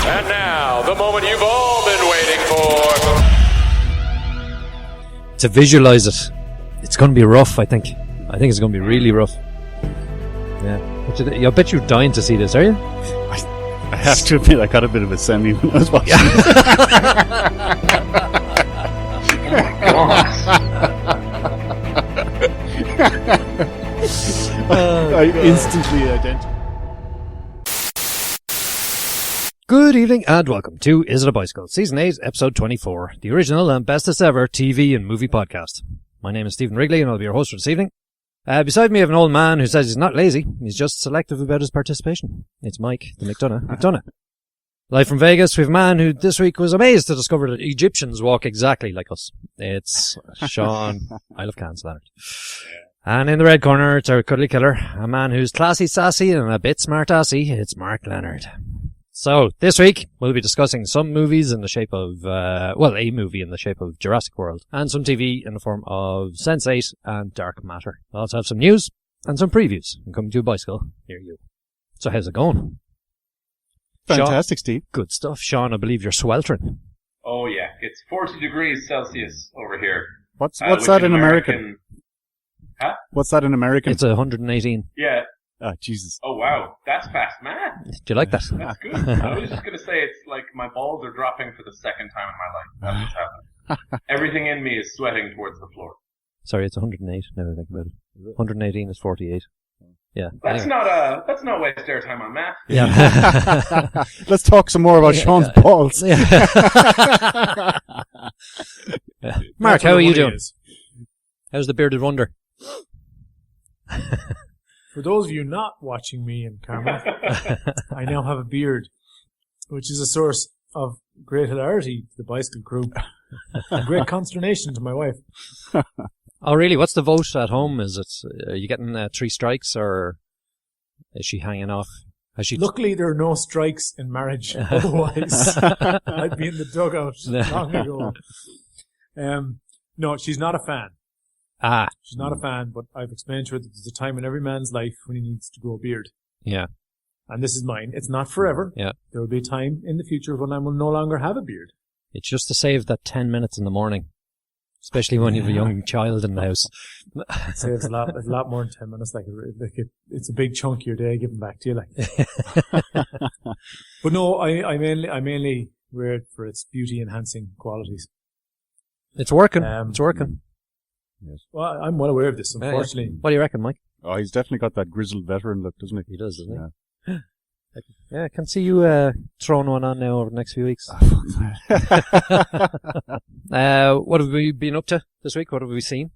And now, the moment you've all been waiting for. To visualize it, it's going to be rough, I think. I think it's going to be really rough. Yeah. I bet you're dying to see this, are you? I have to admit, I got a bit of a semi when I was watching it. I instantly identified. Good evening and welcome to Is It a Bicycle? Season 8, Episode 24, the original and bestest ever TV and movie podcast. My name is Stephen Wrigley and I'll be your host for this evening. Beside me I have an old man who says he's not lazy, he's just selective about his participation. It's Mike, the McDonough. Live from Vegas, we have a man who this week was amazed to discover that Egyptians walk exactly like us. It's Sean, Isle of Cannes Leonard. And in the red corner, it's our cuddly killer, a man who's classy, sassy, and a bit smart-assy. It's Mark Leonard. So, this week, we'll be discussing some movies in the shape of, a movie in the shape of Jurassic World, and some TV in the form of Sense8 and Dark Matter. We'll also have some news and some previews. And coming to a bicycle near you. So, how's it going? Fantastic, Sean, Steve. good stuff. Sean, I believe you're sweltering. Oh yeah, it's 40 degrees Celsius over here. What's that in American? Huh? What's that in American? It's 118. Yeah. Oh, Jesus. Oh wow, that's fast, man. Do you like that? That's good. I was just gonna say it's like my balls are dropping for the second time in my life. That's what's happening. Everything in me is sweating towards the floor. Sorry, it's 108. Now I think about it. 118 is 48. Yeah. Let's not waste our time on math. Yeah. Let's talk some more about Sean's balls. Yeah. Mark, how are you doing? How's the bearded wonder? For those of you not watching me in camera, I now have a beard, which is a source of great hilarity to the bicycle crew and great consternation to my wife. Oh, really? What's the vote at home? Is it, are you getting 3 strikes or is she hanging off? Luckily, there are no strikes in marriage. Otherwise, I'd be in the dugout long ago. No, she's not a fan. She's not a fan, but I've explained to her that there's a time in every man's life when he needs to grow a beard. Yeah. And this is mine. It's not forever. Yeah. There will be a time in the future when I will no longer have a beard. It's just to save that 10 minutes in the morning. Especially when you have a young child in the house. It saves a lot more than 10 minutes. It's a big chunk of your day given back to you. But no, I mainly wear it for its beauty enhancing qualities. It's working. It's working. Yes. Well, I'm well aware of this, unfortunately. What do you reckon, Mike? Oh, he's definitely got that grizzled veteran look, doesn't he? He does, doesn't he? Yeah, I can see you throwing one on now over the next few weeks. What have we been up to this week? What have we seen?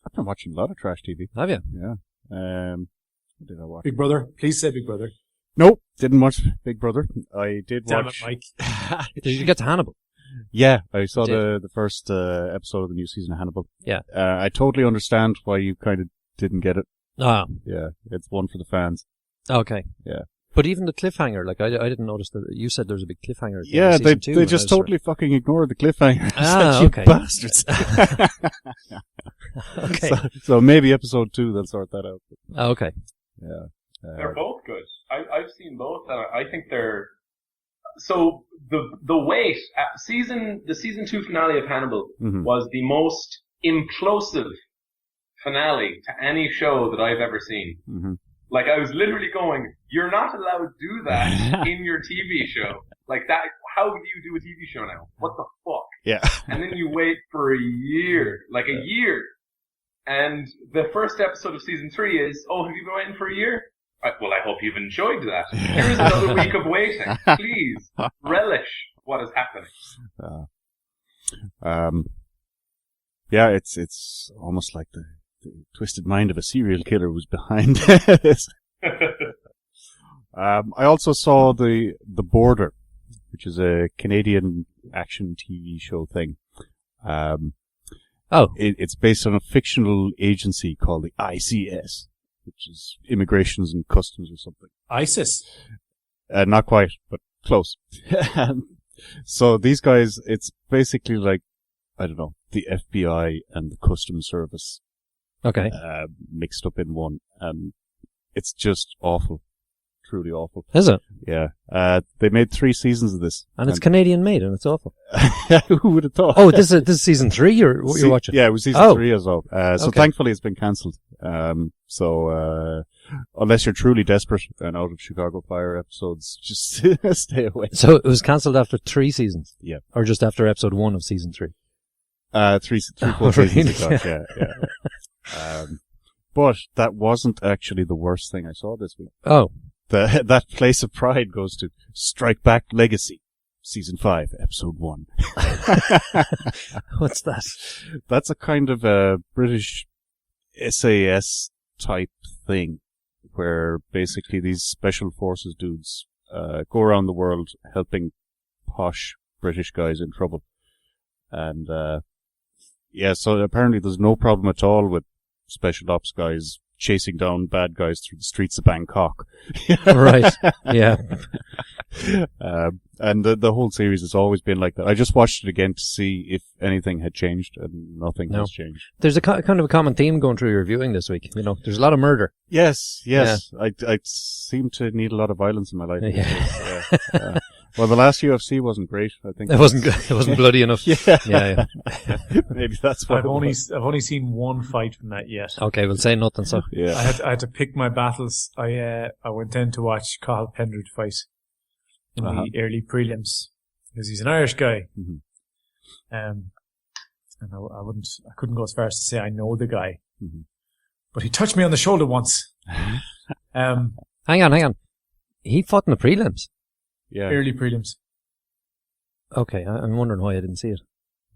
I've been watching a lot of trash TV. Have you? Yeah. What did I watch? Big Brother. Please say Big Brother. Nope, didn't watch Big Brother. I did Damn watch... it, Mike. Did you get to Hannibal? Yeah, I saw the first episode of the new season of Hannibal. Yeah. I totally understand why you kind of didn't get it. Ah. Yeah, it's one for the fans. Okay. Yeah. But even the cliffhanger, I didn't notice that you said there was a big cliffhanger. Yeah, they just totally fucking ignored the cliffhanger. Okay. You bastards. Okay. So maybe episode 2 they'll sort that out. Okay. Yeah. They're both good. I've seen both. I think they're so the wait the season 2 finale of Hannibal was the most implosive finale to any show that I've ever seen. Mm-hmm. Like, I was literally going, you're not allowed to do that in your TV show. Like that, how do you do a TV show now? What the fuck? Yeah. And then you wait for a year. And the first episode of season 3 is, oh, have you been waiting for a year? Well, I hope you've enjoyed that. Here's another week of waiting. Please, relish what is happening. Yeah, it's almost like the twisted mind of a serial killer was behind this. I also saw the Border, which is a Canadian action TV show thing. It's based on a fictional agency called the ICS, which is Immigrations and Customs or something. ISIS? Not quite, but close. So these guys, it's basically like, I don't know, the FBI and the Customs Service. Okay. Mixed up in one. And it's just awful. truly awful. Is it? Yeah. They made 3 seasons of this. And it's Canadian made, and it's awful. Who would have thought? Oh, this is season 3 you're watching? Yeah, it was season 3 as well. So okay. thankfully it's been cancelled. So unless you're truly desperate and out of Chicago Fire episodes, just stay away. So it was cancelled after 3 seasons? Yeah. Or just after episode 1 of season 3? 3, 4 seasons ago. Yeah. But that wasn't actually the worst thing I saw this week. Oh. That place of pride goes to Strike Back Legacy, season 5, episode 1. What's that? That's a kind of a British SAS type thing, where basically these special forces dudes go around the world helping posh British guys in trouble. And so apparently there's no problem at all with special ops guys chasing down bad guys through the streets of Bangkok. Right. Yeah. And the whole series has always been like that. I just watched it again to see if anything had changed, and nothing has changed. There's a kind of a common theme going through your viewing this week. You know, there's a lot of murder. Yes. Yeah. I seem to need a lot of violence in my life. Yeah. Well, the last UFC wasn't great. I think it wasn't bloody enough. Yeah. Maybe that's what I've only seen one fight from that yet. Okay, we'll say nothing. So yeah, I had to pick my battles. I went in to watch Cathal Pendred fight in the early prelims because he's an Irish guy. Mm-hmm. And I couldn't go as far as to say I know the guy, but he touched me on the shoulder once. Hang on. He fought in the prelims. Yeah. Early prelims. Okay, I'm wondering why I didn't see it.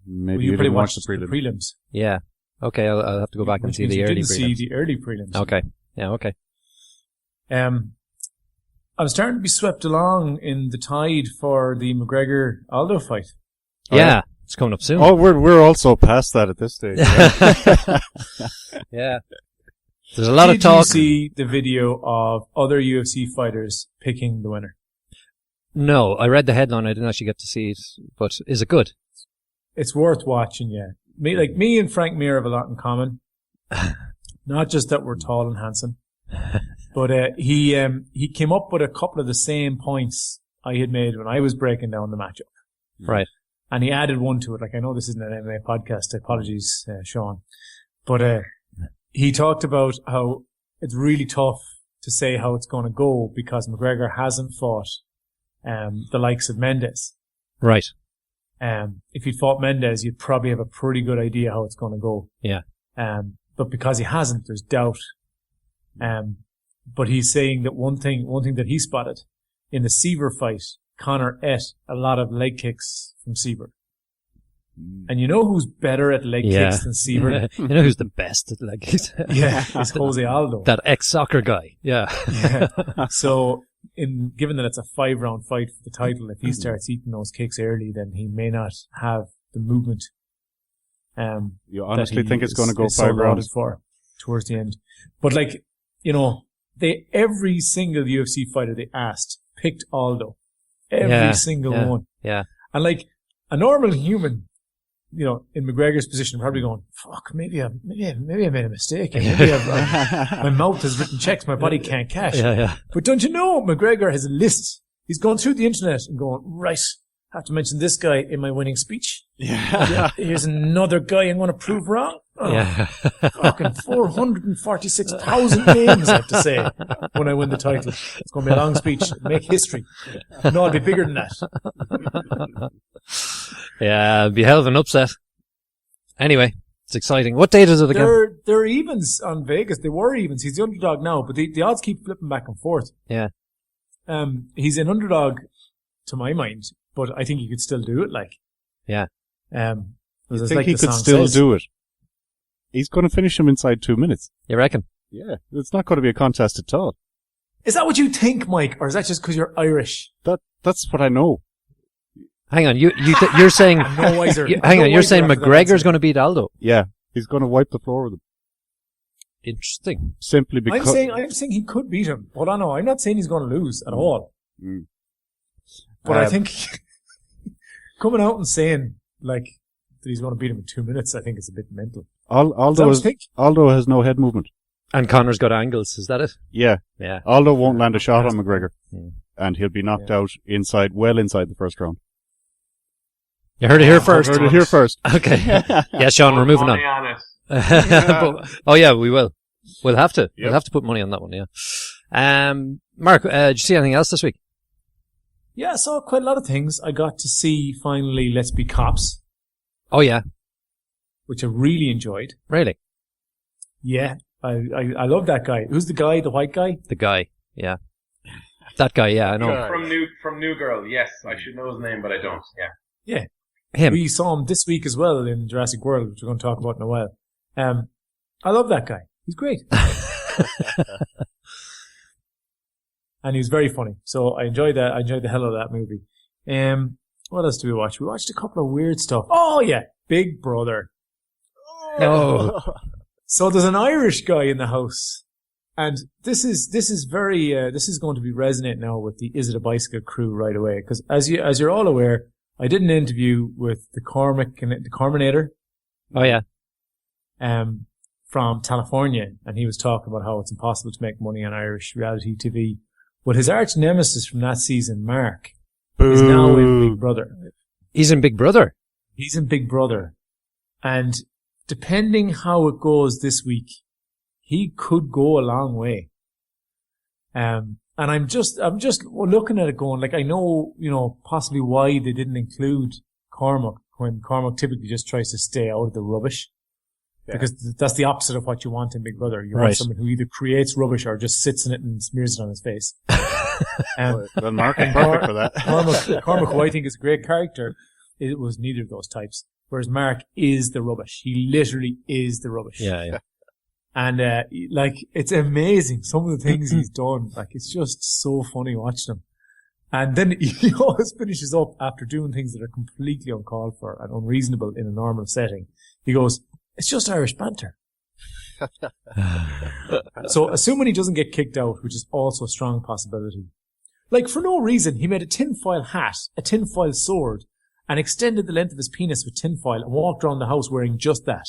Maybe you you probably didn't watch watched the the prelims. prelims. Yeah. Okay, I'll have to go back and see the early prelims. See the early prelims. Okay. Yeah. Okay. I'm starting to be swept along in the tide for the McGregor-Aldo fight. Yeah, it's coming up soon. Oh, we're also past that at this stage. Right? Yeah. There's a lot of talk. Did you see the video of other UFC fighters picking the winner? No, I read the headline. I didn't actually get to see it. But is it good? It's worth watching, yeah. Me and Frank Mir have a lot in common. Not just that we're tall and handsome, but he came up with a couple of the same points I had made when I was breaking down the matchup. Right. And he added one to it. Like, I know this isn't an MMA podcast. Apologies, Sean. But he talked about how it's really tough to say how it's going to go because McGregor hasn't fought the likes of Mendes. Right. If he'd fought Mendes, you'd probably have a pretty good idea how it's going to go. Yeah. But because he hasn't, there's doubt. But he's saying that one thing that he spotted in the Seaver fight, Conor ate a lot of leg kicks from Seaver. And you know who's better at leg kicks than Seaver? You know who's the best at leg kicks? Yeah, it's Jose Aldo. That ex-soccer guy. Yeah. So, given that it's a 5-round fight for the title, if he starts eating those kicks early, then he may not have the movement. You honestly think it's going to go 5 rounds for towards the end? But every single UFC fighter they asked picked Aldo. Every single one. Yeah. And a normal human, in McGregor's position, probably going, fuck, maybe I made a mistake. Maybe my mouth has written checks my body can't cash. Yeah. But don't you know, McGregor has a list. He's gone through the internet and going, right, I have to mention this guy in my winning speech. Yeah. Here's another guy I'm going to prove wrong. Fucking 446,000 names I have to say when I win the title. It's going to be a long speech. Make history. No, I'll be bigger than that. Yeah, it'll be a hell of an upset. Anyway, it's exciting. What date is it again? They're evens on Vegas. They were evens. He's the underdog now, but the odds keep flipping back and forth. Yeah. He's an underdog to my mind, but I think he could still do it. I think he could still do it. He's going to finish him inside 2 minutes. You reckon? Yeah. It's not going to be a contest at all. Is that what you think, Mike? Or is that just because you're Irish? That's what I know. Hang on. You're saying... no wiser. You're saying McGregor's going to beat Aldo? Yeah. He's going to wipe the floor with him. Interesting. Simply because... I'm saying he could beat him. Hold on, no. I'm not saying he's going to lose at all. But I think coming out and saying, that he's going to beat him in 2 minutes, I think is a bit mental. Aldo has no head movement. And Connor's got angles, is that it? Yeah. Yeah. Aldo won't land a shot on McGregor. Hmm. And he'll be knocked out well inside the first round. You heard it here first. Heard it here first. Okay. Yeah, Sean, we're moving on. Money on it. Oh yeah, we will. We'll have to. Yep. We'll have to put money on that one, yeah. Mark, did you see anything else this week? Yeah, I saw quite a lot of things. I got to see, finally, Let's Be Cops. Oh yeah. Which I really enjoyed. Really? Yeah. I love that guy. Who's the guy? The white guy? The guy, yeah. That guy, yeah, I know. From New Girl, yes. I should know his name, but I don't. Yeah. Yeah. Him. We saw him this week as well in Jurassic World, which we're going to talk about in a while. I love that guy. He's great. And he was very funny. So I enjoyed that. I enjoyed the hell out of that movie. What else did we watch? We watched a couple of weird stuff. Oh yeah, Big Brother. Oh. So there's an Irish guy in the house. And this is going to be resonant now with the Is It a Bicycle crew right away. Because as you're all aware, I did an interview with the Corminator. Oh yeah. From California, and he was talking about how it's impossible to make money on Irish reality TV. But his arch nemesis from that season, Mark, is now in Big Brother. He's in Big Brother? He's in Big Brother. And depending how it goes this week, he could go a long way. And I'm just looking at it going, like, I know, possibly why they didn't include Cormac when Cormac typically just tries to stay out of the rubbish. Yeah. Because that's the opposite of what you want in Big Brother. You want someone who either creates rubbish or just sits in it and smears it on his face. Well, Mark is perfect for that. Cormac, who I think is a great character, it was neither of those types. Whereas Mark is the rubbish. He literally is the rubbish. Yeah. And, it's amazing. Some of the things he's done, it's just so funny watching him. And then he always finishes up after doing things that are completely uncalled for and unreasonable in a normal setting. He goes, "It's just Irish banter." So, assuming he doesn't get kicked out, which is also a strong possibility. For no reason, he made a tinfoil hat, a tinfoil sword, and extended the length of his penis with tinfoil and walked around the house wearing just that.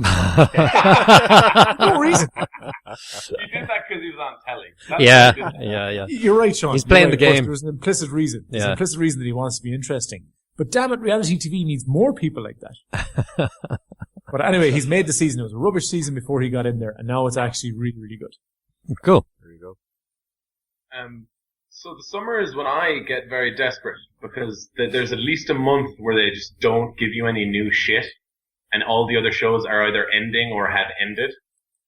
No reason. He did that because he was on telly. Yeah. You're right, Sean. He's playing the game. There's an implicit reason. There's an Yeah. implicit reason that he wants to be interesting. But damn it, reality TV needs more people like that. But anyway, he's made the season. It was a rubbish season before he got in there, and now it's actually really, really good. Cool. There you go. So the summer is when I get very desperate because there's at least a month where they just don't give you any new shit, and all the other shows are either ending or have ended.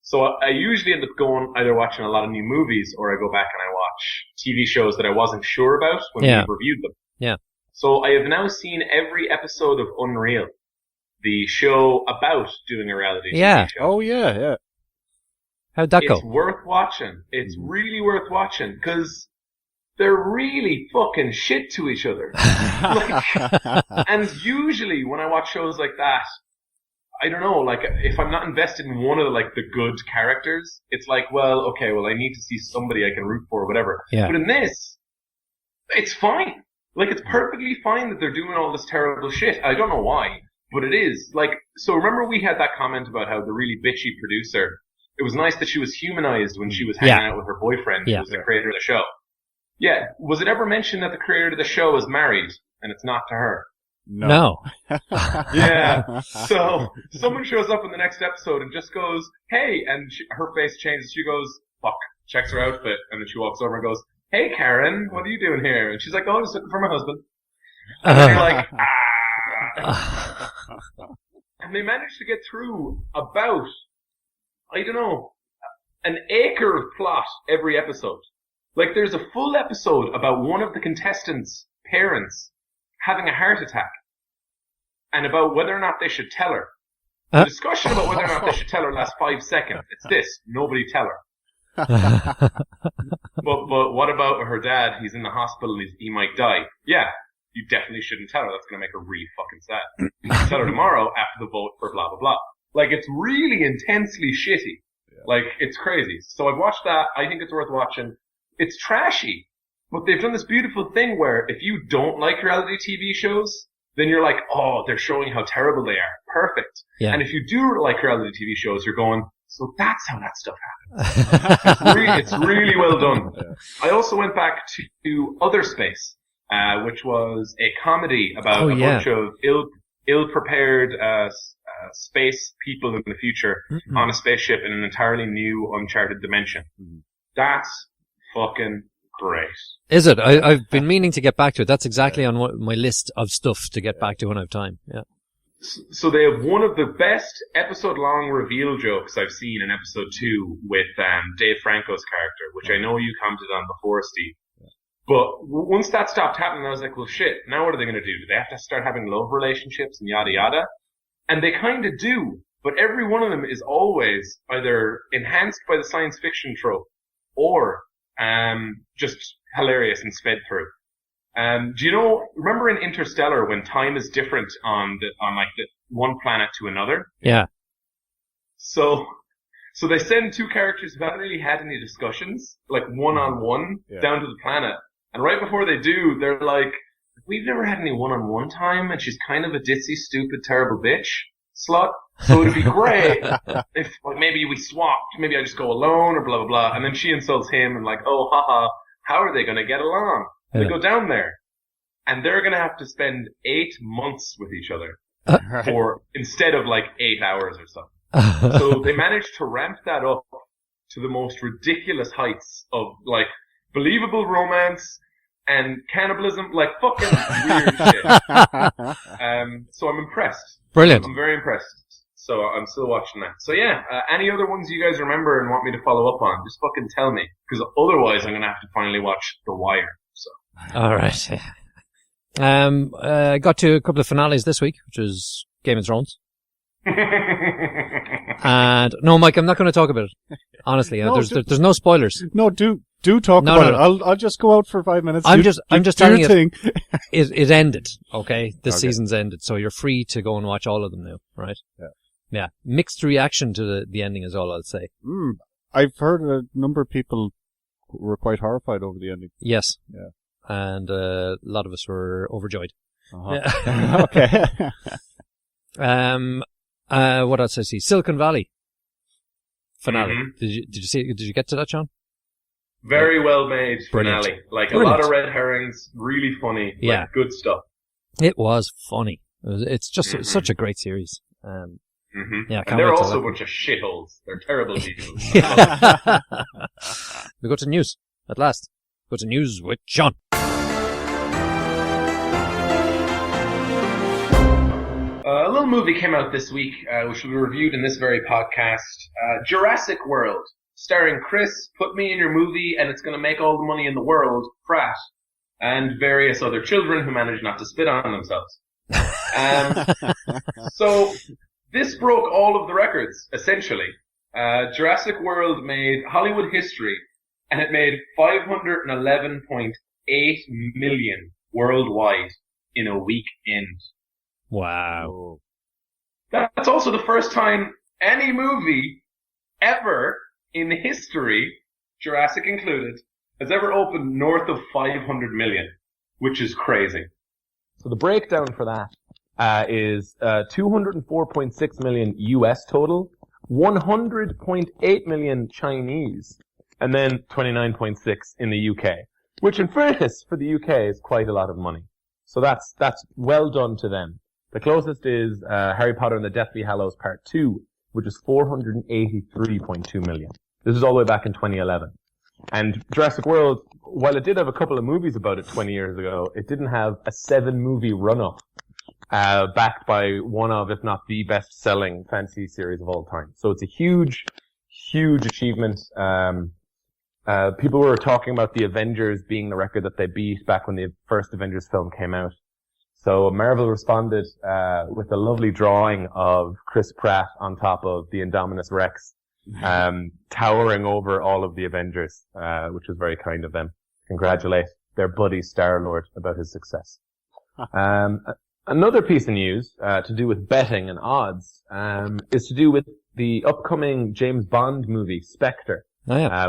So I usually end up either watching a lot of new movies, or I go back and I watch TV shows that I wasn't sure about when we reviewed them. Yeah. So I have now seen every episode of Unreal, the show about doing a reality TV show. Oh yeah. How'd that go? It's worth watching. It's really worth watching because they're really fucking shit to each other. And usually when I watch shows like that, I don't know, if I'm not invested in one of the good characters, it's I need to see somebody I can root for or whatever. Yeah. But in this, it's fine. It's perfectly fine that they're doing all this terrible shit. I don't know why, but it is. So remember we had that comment about how the really bitchy producer, it was nice that she was humanized when she was hanging out with her boyfriend, who was the creator of the show. Yeah. Was it ever mentioned that the creator of the show is married and it's not to her? No. Yeah. So someone shows up in the next episode and just goes, "Hey," and her face changes. She goes, "Fuck," checks her outfit, and then she walks over and goes, "Hey, Karen, what are you doing here?" And she's like, "Oh, I'm just looking for my husband." And they're like, "Ah." And they managed to get through about, I don't know, an acre of plot every episode. There's a full episode about one of the contestants' parents having a heart attack and about whether or not they should tell her. The discussion about whether or not they should tell her lasts 5 seconds. It's this: nobody tell her. But what about her dad? He's in the hospital and he might die. Yeah, you definitely shouldn't tell her. That's going to make her really fucking sad. You can tell her tomorrow after the vote for blah, blah, blah. It's really intensely shitty. Yeah. It's crazy. So I've watched that. I think it's worth watching. It's trashy, but they've done this beautiful thing where if you don't like reality TV shows, then you're like, oh, they're showing how terrible they are. Perfect. Yeah. And if you do like reality TV shows, you're going, So that's how that stuff happens. It's really well done. Yeah. I also went back to Other Space, which was a comedy about bunch of ill-prepared space people in the future on a spaceship in an entirely new, uncharted dimension. That's fucking great. Is it? I've been meaning to get back to it. That's exactly on my list of stuff to get back to when I have time. Yeah. So they have one of the best episode-long reveal jokes I've seen in episode 2 with Dave Franco's character, which I know you commented on before, Steve. But once that stopped happening, I was like, well, shit, now what are they going to do? Do they have to start having love relationships and yada yada? And they kind of do, but every one of them is always either enhanced by the science fiction trope or just hilarious and sped through. Do you remember in Interstellar when time is different on the one planet to another? Yeah. So they send two characters who haven't really had any discussions, like one-on-one, down to the planet. And right before they do, they're like, we've never had any one-on-one time, and she's kind of a ditzy, stupid, terrible bitch slut. So it'd be great if maybe we swapped, maybe I just go alone or blah, blah, blah. And then she insults him and like, oh, haha, how are they going to get along? They go down there, and they're going to have to spend 8 months with each other, for instead of like 8 hours or something. So they managed to ramp that up to the most ridiculous heights of like believable romance and cannibalism, like fucking weird shit. So I'm impressed. Brilliant. I'm very impressed. So I'm still watching that. So yeah, any other ones you guys remember and want me to follow up on, just fucking tell me, because otherwise I'm going to have to finally watch The Wire. So. All right. I got to a couple of finales this week, which is Game of Thrones. And no, Mike, I'm not going to talk about it. Honestly, No, there's no spoilers. No, do talk No, about no, it. no. I'll just go out for 5 minutes. I'm just telling you, thing. it ended. Okay, this Okay. season's ended, so you're free to go and watch all of them now, right? Yeah. Yeah. Mixed reaction to the ending is all I'll say. I've heard a number of people were quite horrified over the ending. Yes. Yeah. And a lot of us were overjoyed. Uh-huh. Okay. What else I see? Silicon Valley finale. Mhm. Did you see? Did you get to that, John? Very well made Brilliant. finale. Like Brilliant. a lot of red herrings, really funny. Yeah. Like, good stuff. It was funny. It's just such a great series. Yeah, And can't they're wait till also that- a bunch of shitholes. They're terrible people. We go to news at last. Go to news with John. A little movie came out this week, which will be reviewed in this very podcast. Jurassic World, starring Chris, put me in your movie and it's going to make all the money in the world, Pratt, and various other children who manage not to spit on themselves. So, this broke all of the records, essentially. Jurassic World made Hollywood history, and it made $511.8 million worldwide in a weekend. Wow. That's also the first time any movie ever in history, Jurassic included, has ever opened north of 500 million, which is crazy. So the breakdown for that is 204.6 million US total, 100.8 million Chinese, and then 29.6 in the UK, which in fairness for the UK is quite a lot of money. So that's well done to them. The closest is Harry Potter and the Deathly Hallows Part 2, which is 483.2 million. This is all the way back in 2011. And Jurassic World, while it did have a couple of movies about it 20 years ago, it didn't have a 7-movie run-up, backed by one of, if not the best-selling fantasy series of all time. So it's a huge, huge achievement. People were talking about the Avengers being the record that they beat back when the first Avengers film came out. So Marvel responded with a lovely drawing of Chris Pratt on top of the Indominus Rex, towering over all of the Avengers, which was very kind of them. Congratulate their buddy Star-Lord about his success. Another piece of news to do with betting and odds is to do with the upcoming James Bond movie, Spectre,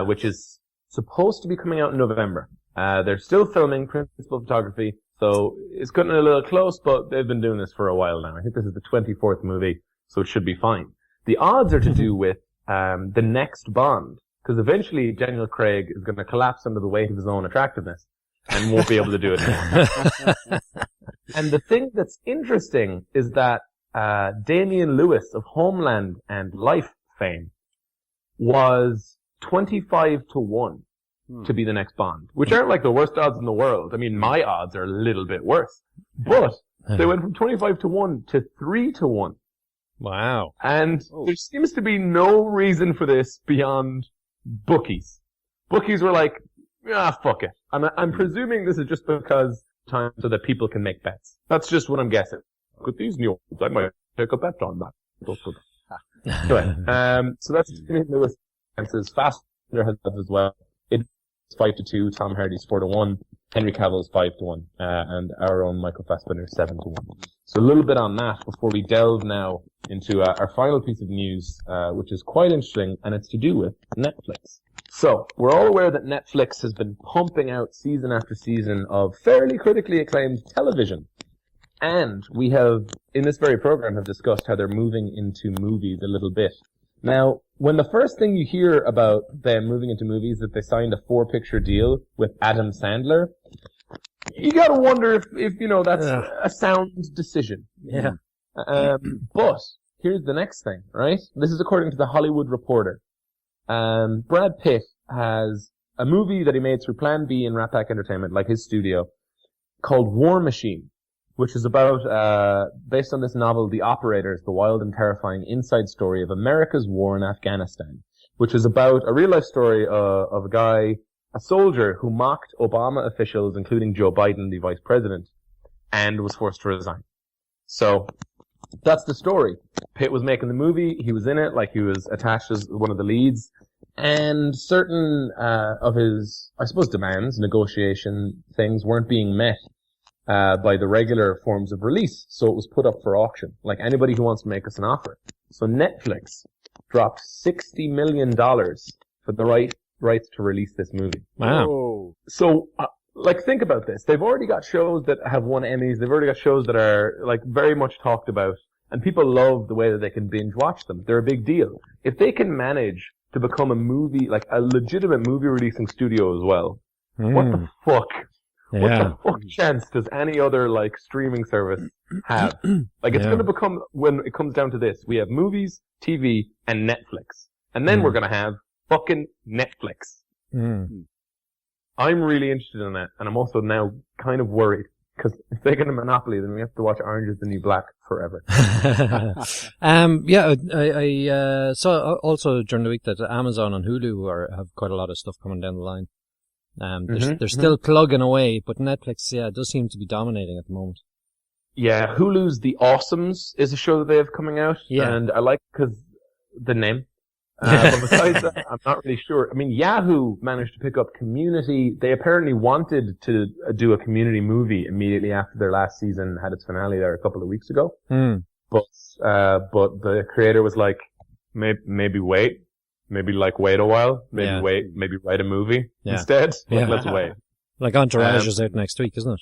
which is supposed to be coming out in November. They're still filming principal photography, so it's getting a little close, but they've been doing this for a while now. I think this is the 24th movie, so it should be fine. The odds are to do with the next Bond, because eventually Daniel Craig is going to collapse under the weight of his own attractiveness and won't be able to do it anymore. And the thing that's interesting is that Damian Lewis of Homeland and Life fame was 25 to 1 to be the next Bond, which aren't like the worst odds in the world. I mean, my odds are a little bit worse, but they went from 25 to 1 to 3 to 1. Wow. And there seems to be no reason for this beyond bookies. Bookies were like, fuck it. I'm presuming this is just because time so that people can make bets. That's just what I'm guessing. With these new ones, I might take a bet on that. Anyway, so that's Damian Lewis. Fassbender has that as well. It's 5 to 2. Tom Hardy's 4 to 1. Henry Cavill's 5 to 1. And our own Michael Fassbender 7 to 1. So a little bit on that before we delve now into our final piece of news, which is quite interesting, and it's to do with Netflix. So, we're all aware that Netflix has been pumping out season after season of fairly critically acclaimed television. And we have, in this very program, have discussed how they're moving into movies a little bit. Now, when the first thing you hear about them moving into movies is that they signed a 4-picture deal with Adam Sandler, you gotta wonder if you know, that's a sound decision. Yeah. But, here's the next thing, right? This is according to The Hollywood Reporter. Brad Pitt has a movie that he made through Plan B and Rat Pack Entertainment, like his studio, called War Machine, which is about, based on this novel, The Operators, the wild and terrifying inside story of America's war in Afghanistan, which is about a real-life story of a guy, a soldier, who mocked Obama officials, including Joe Biden, the vice president, and was forced to resign. So, that's the story. Pitt was making the movie, he was in it, like he was attached as one of the leads, and certain of his, I suppose, demands, negotiation things weren't being met by the regular forms of release, so it was put up for auction, like anybody who wants to make us an offer. So Netflix dropped $60 million for the rights to release this movie. Wow. Whoa. So, like, think about this. They've already got shows that have won Emmys. They've already got shows that are, like, very much talked about. And people love the way that they can binge watch them. They're a big deal. If they can manage to become a movie, like a legitimate movie releasing studio as well, what the fuck? Yeah. What the fuck chance does any other, like, streaming service have? Like, it's gonna become, when it comes down to this, we have movies, TV, and Netflix. And then we're gonna have fucking Netflix. I'm really interested in that, and I'm also now kind of worried, because if they get a monopoly, then we have to watch Orange is the New Black forever. I saw also during the week that Amazon and Hulu have quite a lot of stuff coming down the line. They're still plugging away, but Netflix, does seem to be dominating at the moment. Yeah, Hulu's The Awesomes is a show that they have coming out, and I like because the name. But besides that, I'm not really sure. I mean, Yahoo managed to pick up Community. They apparently wanted to do a Community movie immediately after their last season had its finale there a couple of weeks ago. But the creator was like, maybe wait. Maybe wait a while. Maybe write a movie instead. Let's wait. Like Entourage is out next week, isn't it?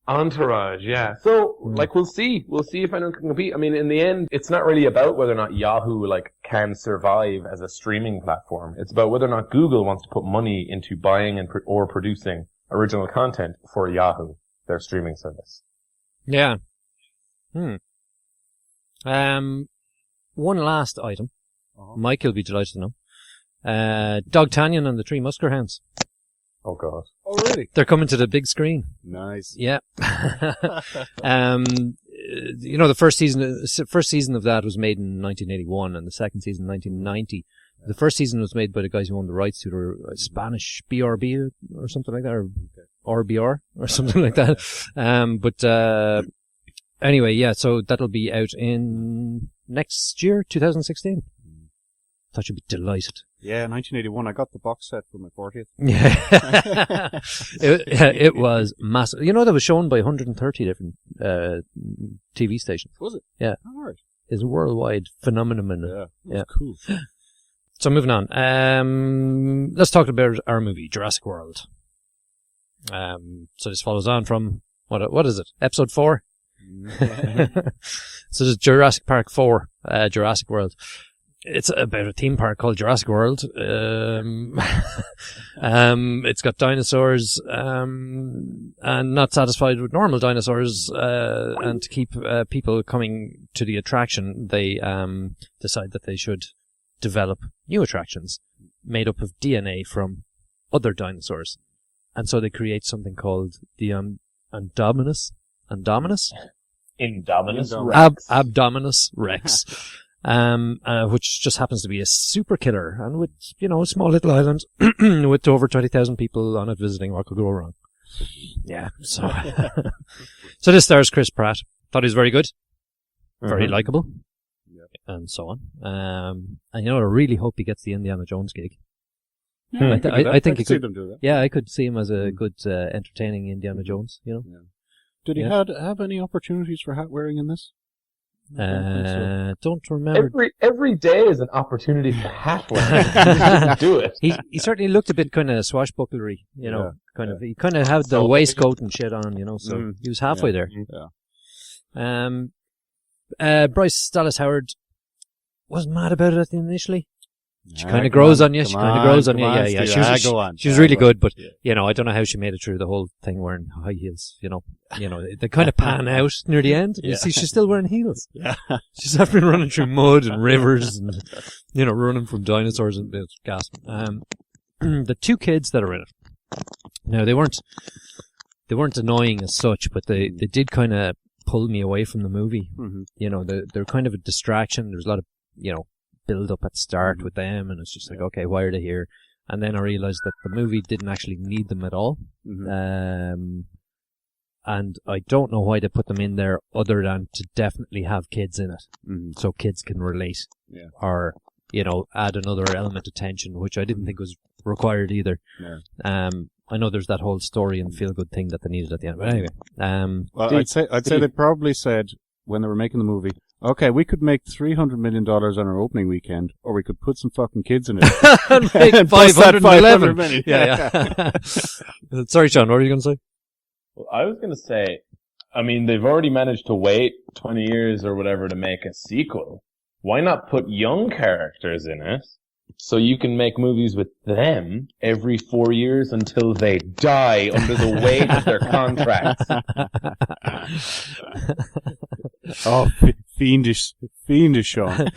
Entourage, yeah. So, we'll see. We'll see if anyone can compete. I mean, in the end, it's not really about whether or not Yahoo, can survive as a streaming platform. It's about whether or not Google wants to put money into buying or producing original content for Yahoo, their streaming service. Yeah. One last item. Mike will be delighted to know. Dog Tanyan and the Three Musker Hounds. Oh, God. Oh, really? They're coming to the big screen. Nice. Yeah. The first season of that was made in 1981 and the second season in 1990. The first season was made by the guys who owned the rights to the Spanish BRB or something like that, or RBR or something like that. Anyway, so that'll be out in next year, 2016. Thought you'd be delighted. Yeah, 1981. I got the box set for my 40th. Yeah. It was massive. You know, that was shown by 130 different TV stations. Was it? Yeah. All right. It's a worldwide phenomenon. Yeah. Cool. So moving on. Let's talk about our movie, Jurassic World. So this follows on from, what is it? Episode 4? So this is Jurassic Park 4, Jurassic World. It's about a theme park called Jurassic World. It's got dinosaurs, and not satisfied with normal dinosaurs, and to keep people coming to the attraction, they decide that they should develop new attractions made up of DNA from other dinosaurs. And so they create something called the Indominus Rex. Which just happens to be a super killer, and with, a small little island with over 20,000 people on it visiting, what could go wrong? Yeah, so so this stars Chris Pratt. Thought he was very good, very likable, and so on. And I really hope he gets the Indiana Jones gig. Yeah, I think he see could. them do that. Yeah, I could see him as a good, entertaining Indiana Jones. Yeah. Did he have any opportunities for hat wearing in this? Don't remember. Every day is an opportunity for hat wearing. Do it. He certainly looked a bit kind of swashbucklery, he kind of had the waistcoat and shit on, so he was halfway there. Yeah. Bryce Dallas Howard wasn't mad about it initially. She kind of grows on you. Yeah. She was really good, but I don't know how she made it through the whole thing wearing high heels. They kind of pan out near the end. You see, she's still wearing heels. Yeah. She's after running through mud and rivers and running from dinosaurs and it's gas. The two kids that are in it. Now they weren't annoying as such, but they did kind of pull me away from the movie. Mm-hmm. They're kind of a distraction. There's a lot of build up at the start with them, and it's just like, okay, why are they here? And then I realized that the movie didn't actually need them at all. Mm-hmm. And I don't know why they put them in there other than to definitely have kids in it. Mm-hmm. So kids can relate. Yeah. Or, add another element of tension, which I didn't think was required either. Yeah. I know there's that whole story and feel good thing that they needed at the end. But anyway. I'd say they probably said when they were making the movie, okay, we could make $300 million on our opening weekend, or we could put some fucking kids in it. And make 511. Yeah. Sorry, Sean, what were you going to say? Well, I was going to say, they've already managed to wait 20 years or whatever to make a sequel. Why not put young characters in it so you can make movies with them every 4 years until they die under the weight of their contracts? Oh, fiendish, Sean.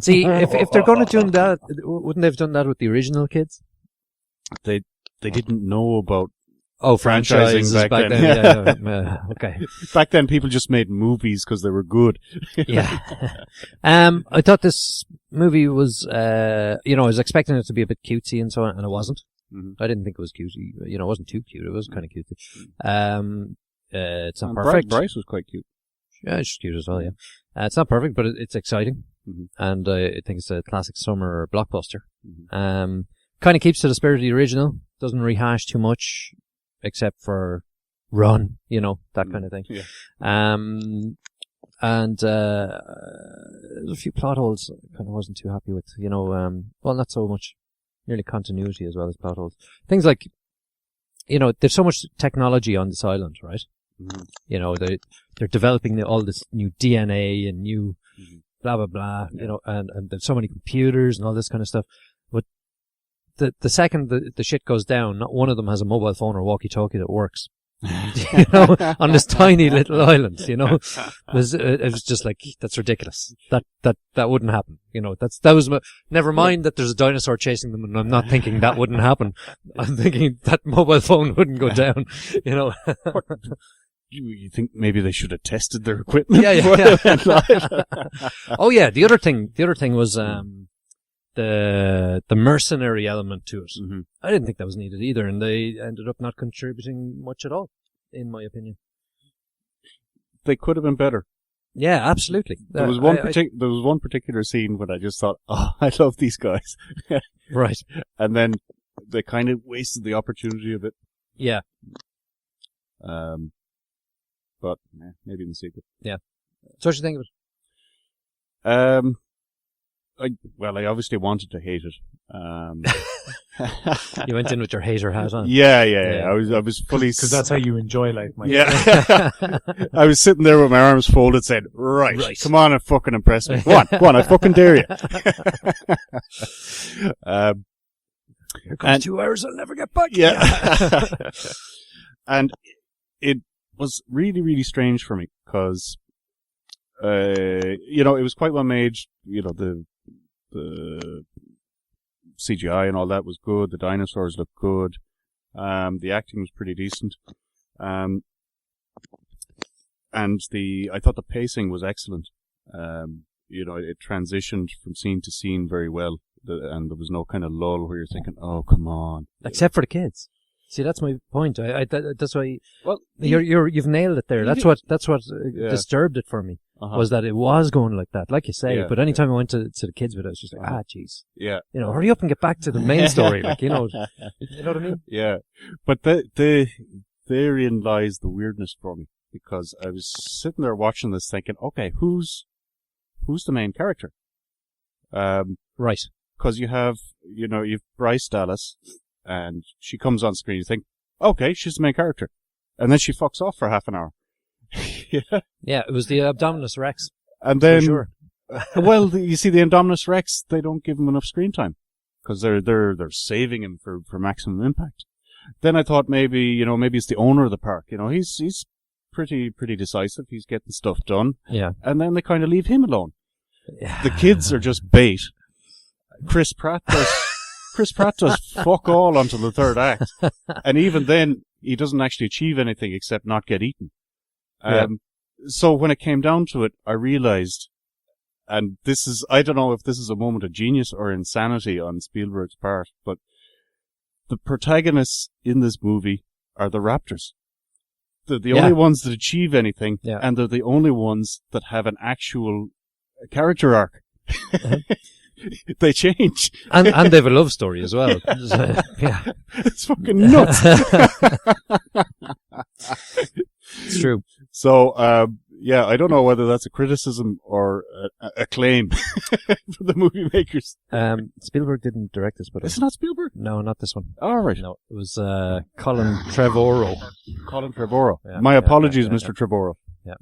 See, if they're going to do that, wouldn't they have done that with the original kids? They didn't know about franchises back then. Yeah. Okay. Back then, people just made movies because they were good. Yeah. I thought this movie was, I was expecting it to be a bit cutesy and so on, and it wasn't. Mm-hmm. I didnn't think it was cutesy. It wasn't too cute. It was kind of cutesy. It's not perfect. Bryce was quite cute. Yeah, she's cute as well, yeah. It's not perfect, but it's exciting. Mm-hmm. And I think it's a classic summer blockbuster. Mm-hmm. Kind of keeps to the spirit of the original. Doesn't rehash too much, except for run, that kind of thing. Yeah. And there's a few plot holes I kind of wasn't too happy with, not so much nearly continuity as well as plot holes. Things like, there's so much technology on this island, right? Mm-hmm. They're developing all this new DNA and new blah, blah, blah, and there's so many computers and all this kind of stuff. But the second the shit goes down, not one of them has a mobile phone or walkie-talkie that works. On this tiny little island, it was just like, that's ridiculous. That wouldn't happen. Never mind that there's a dinosaur chasing them, and I'm not thinking that wouldn't happen. I'm thinking that mobile phone wouldn't go down, You think maybe they should have tested their equipment? Yeah. Oh yeah, the other thing was, the mercenary element to it. Mm-hmm. I didn't think that was needed either, and they ended up not contributing much at all, in my opinion. They could have been better. Yeah, absolutely. There was one particular scene when I just thought, oh, I love these guys. Right. And then they kind of wasted the opportunity a bit. Yeah. But maybe in the sequel. Yeah. So what do you think of it? I obviously wanted to hate it. You went in with your hater hat on. Yeah. I was fully... Because that's how you enjoy life, Mike. Yeah. I was sitting there with my arms folded, saying, right, come on and fucking impress me. Go on, I fucking dare you. Here comes 2 hours I'll never get back. Yeah. And it was really, really strange for me, because, it was quite well made. The CGI and all that was good. The dinosaurs looked good. The acting was pretty decent. And I thought the pacing was excellent. It transitioned from scene to scene very well. And there was no kind of lull where you're thinking, oh, come on. Except for the kids. See, that's my point. That's why. Well, you've nailed it there. That's what disturbed it for me. Was that it was going like that, like you say. But anytime I went to the kids with it, I was just like, jeez. Yeah. Hurry up and get back to the main story. You know what I mean? Yeah. But therein lies the weirdness for me, because I was sitting there watching this thinking, okay, who's the main character? Right. Because you've Bryce Dallas, and she comes on screen, you think, okay, she's the main character. And then she fucks off for half an hour. Yeah, it was the Abdominus Rex. And then, sure. Well, you see, the Indominus Rex, they don't give him enough screen time, because they're saving him for maximum impact. Then I thought maybe it's the owner of the park. He's pretty decisive. He's getting stuff done. Yeah. And then they kind of leave him alone. Yeah. The kids are just bait. Chris Pratt does fuck all until the third act. And even then, he doesn't actually achieve anything except not get eaten. So when it came down to it, I realized, and I don't know if this is a moment of genius or insanity on Spielberg's part, but the protagonists in this movie are the raptors. They're the only ones that achieve anything, and they're the only ones that have an actual character arc. They change. And they have a love story as well. It's fucking nuts. It's true. So, I don't know whether that's a criticism or a claim for the movie makers. Spielberg didn't direct this, but... Is it not Spielberg? No, not this one. All right. No, it was Colin Trevorrow. Colin Trevorrow. Yeah, my apologies, Mr. Trevorrow. Yeah.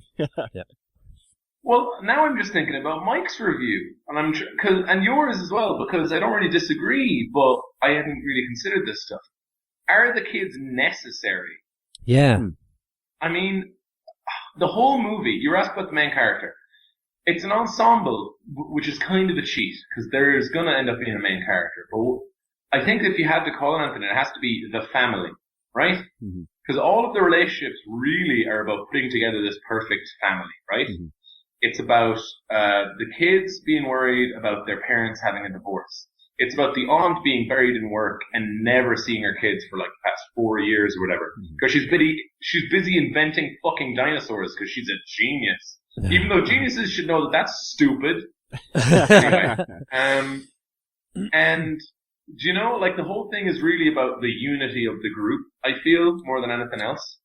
Yeah. Well, now I'm just thinking about Mike's review, and yours as well, because I don't really disagree, but I hadn't really considered this stuff. Are the kids necessary? Yeah. I mean, the whole movie, you were asked about the main character. It's an ensemble, which is kind of a cheat, because there's going to end up being a main character. But I think if you had to call anything, it has to be the family, right? Because all of the relationships really are about putting together this perfect family, right? Mm-hmm. It's about the kids being worried about their parents having a divorce. It's about the aunt being buried in work and never seeing her kids for like the past 4 years or whatever. Because she's busy inventing fucking dinosaurs because she's a genius. Even though geniuses should know that that's stupid. Anyway, and do you know, like the whole thing is really about the unity of the group, I feel, more than anything else.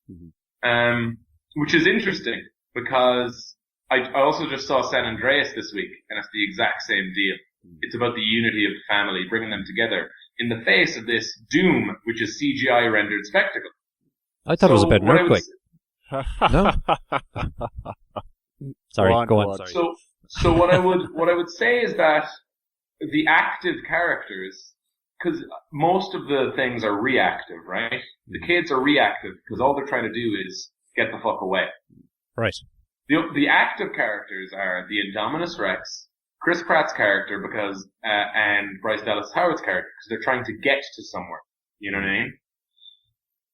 Which is interesting because I also just saw San Andreas this week and it's the exact same deal. It's about the unity of the family, bringing them together in the face of this doom, which is CGI rendered spectacle. I thought it was about an earthquake. No? Sorry, go on. Sorry. So what I would say is that the active characters, because most of the things are reactive, right? The kids are reactive because all they're trying to do is get the fuck away. Right. The active characters are the Indominus Rex, Chris Pratt's character and Bryce Dallas Howard's character because they're trying to get to somewhere. You know what I mean?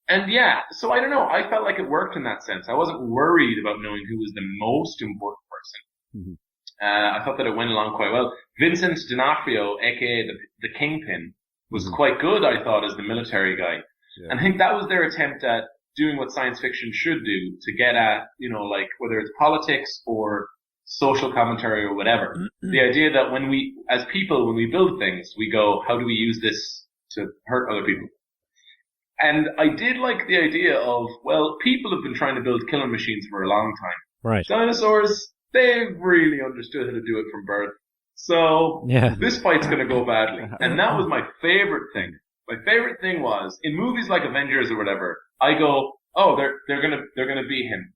And yeah, so I don't know. I felt like it worked in that sense. I wasn't worried about knowing who was the most important person. I thought that it went along quite well. Vincent D'Onofrio, aka the Kingpin, was quite good, I thought, as the military guy. Yeah. And I think that was their attempt at doing what science fiction should do to get at, you know, like whether it's politics or social commentary or whatever. The idea that when we build things, we go, how do we use this to hurt other people? And I did like the idea of, well, people have been trying to build killing machines for a long time. Right. Dinosaurs, they've really understood how to do it from birth. So Yeah. this fight's going to go badly. And that was my favorite thing. My favorite thing was, in movies like Avengers or whatever, I go, oh, they're gonna beat him.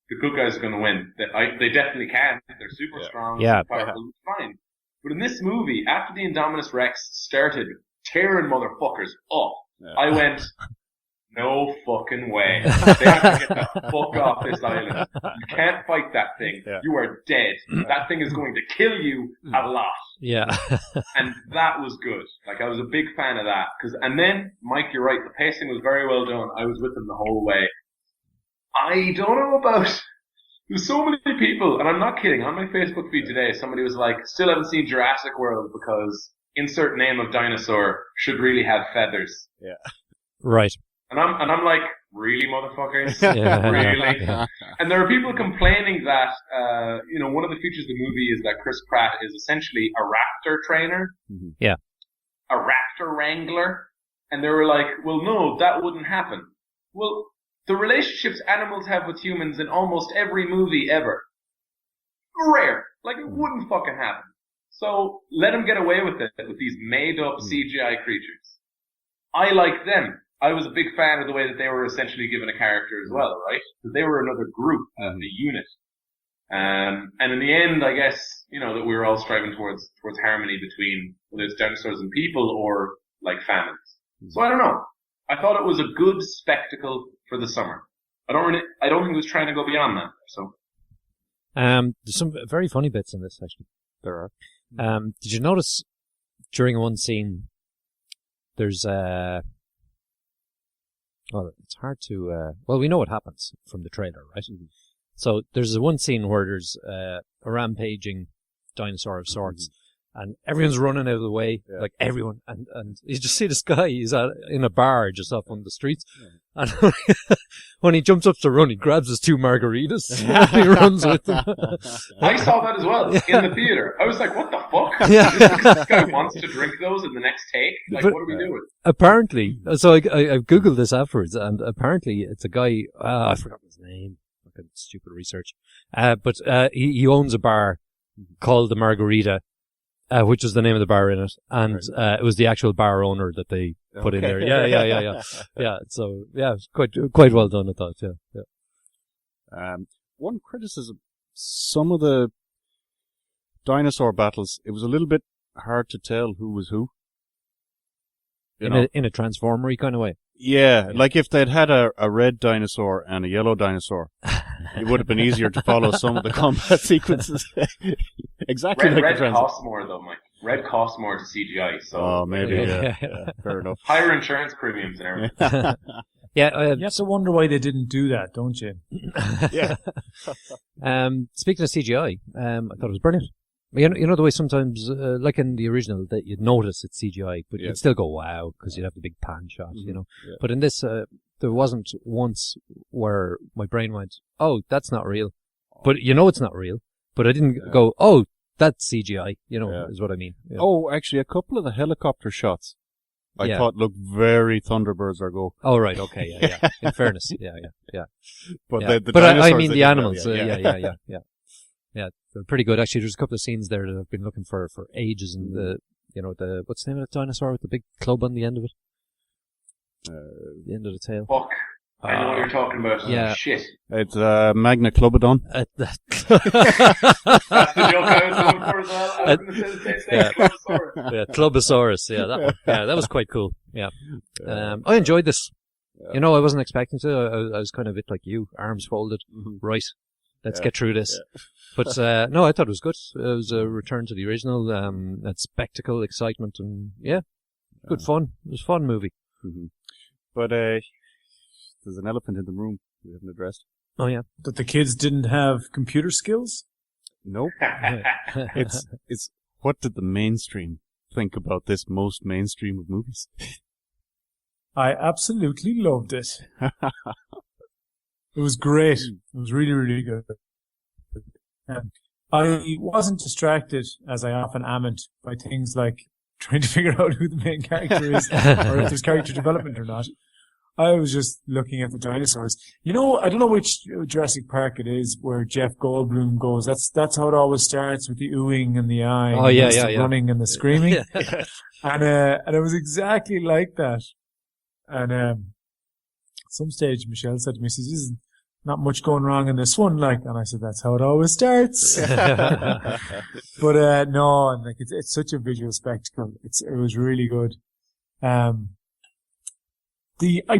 The good guys are gonna win. They definitely can. They're super strong, Yeah. powerful, it's fine. But in this movie, after the Indominus Rex started tearing motherfuckers up, I went, no fucking way. They have to get the fuck off this island. You can't fight that thing. Yeah. You are dead. That thing is going to kill you a lot. Yeah. And that was good. Like, I was a big fan of that. And then, Mike, you're right, the pacing was very well done. I was with them the whole way. I don't know about, there's so many people, and I'm not kidding, on my Facebook feed today, somebody was like, still haven't seen Jurassic World because insert name of dinosaur should really have feathers. Yeah. Right. And I'm like, really, motherfuckers? Yeah. Really? Yeah. And there are people complaining that, one of the features of the movie is that Chris Pratt is essentially a raptor trainer. Mm-hmm. Yeah. A raptor wrangler. And they were like, well, no, that wouldn't happen. Well, the relationships animals have with humans in almost every movie ever. Rare. Like, it wouldn't fucking happen. So, let them get away with it, with these made-up CGI creatures. I like them. I was a big fan of the way that they were essentially given a character as well, right? Because they were another group, a unit. And in the end, I guess, that we were all striving towards harmony between whether it's dinosaurs and people or, like, famines. So I don't know. I thought it was a good spectacle for the summer. I don't think it was trying to go beyond that, so. There's some very funny bits in this, actually. There are. Did you notice during one scene, there's well, it's hard to, we know what happens from the trailer, right? Mm-hmm. So there's one scene where there's a rampaging dinosaur of sorts, and everyone's running out of the way, like everyone, and you just see this guy, he's in a bar just off on the streets, and when he jumps up to run, he grabs his 2 margaritas, and he runs with them. I saw that as well, in the theater. I was like, what the fuck? Yeah. This guy wants to drink those in the next take? Like, what are we doing? Apparently, so I Googled this afterwards, and apparently it's a guy, I forgot his name, fucking stupid research, but he owns a bar called the Margarita, which is the name of the bar in it, and it was the actual bar owner that they put in there. Yeah. Yeah, so it's quite well done, I thought. Yeah. One criticism: some of the dinosaur battles, it was a little bit hard to tell who was who. In a transformery kind of way. Yeah, like if they'd had a red dinosaur and a yellow dinosaur, it would have been easier to follow some of the combat sequences. Exactly. Red costs more though, Mike. Red costs more to CGI, so. Oh, maybe. Yeah, fair enough. Higher insurance premiums and everything. Yeah. You have to wonder why they didn't do that, don't you? Yeah. Speaking of CGI, I thought it was brilliant. You know the way sometimes, like in the original, that you'd notice it's CGI, but you'd still go wow because you'd have the big pan shot, Yeah. But in this, there wasn't once where my brain went, "Oh, that's not real," but it's not real. But I didn't go, "Oh, that's CGI," is what I mean. Yeah. Oh, actually, a couple of the helicopter shots I thought looked very Thunderbirds or Go. Oh, right, okay, yeah. In fairness, yeah. But yeah. the dinosaurs, I mean the animals, yeah. Yeah, they're pretty good. Actually, there's a couple of scenes there that I've been looking for ages, and the what's the name of that dinosaur with the big club on the end of it? The end of the tail. Fuck. I know what you're talking about. Yeah. Shit. It's Magna Clubodon. That's the joke I was going for as well. I was going to say the same thing. Clubosaurus. Yeah, Clubosaurus. Yeah, that one. Yeah, that was quite cool. Yeah. I enjoyed this. I wasn't expecting to. I was kind of a bit like you, arms folded. Right. Let's get through this. Yeah. But, no, I thought it was good. It was a return to the original, that spectacle, excitement, and good fun. It was a fun movie. Mm-hmm. But, there's an elephant in the room we haven't addressed. Oh, yeah. That the kids didn't have computer skills? Nope. It's what did the mainstream think about this most mainstream of movies? I absolutely loved it. It was great. It was really, really good. I wasn't distracted, as I often am, by things like trying to figure out who the main character is or if there's character development or not. I was just looking at the dinosaurs. You know, I don't know which Jurassic Park it is where Jeff Goldblum goes. That's how it always starts, with the oohing and the eyeing. Oh, and yeah, the running and the screaming. And it was exactly like that. And at some stage, Michelle said to me, she says, "There's not much going wrong in this one," like, and I said, "That's how it always starts." But no, and like it's such a visual spectacle. It was really good. I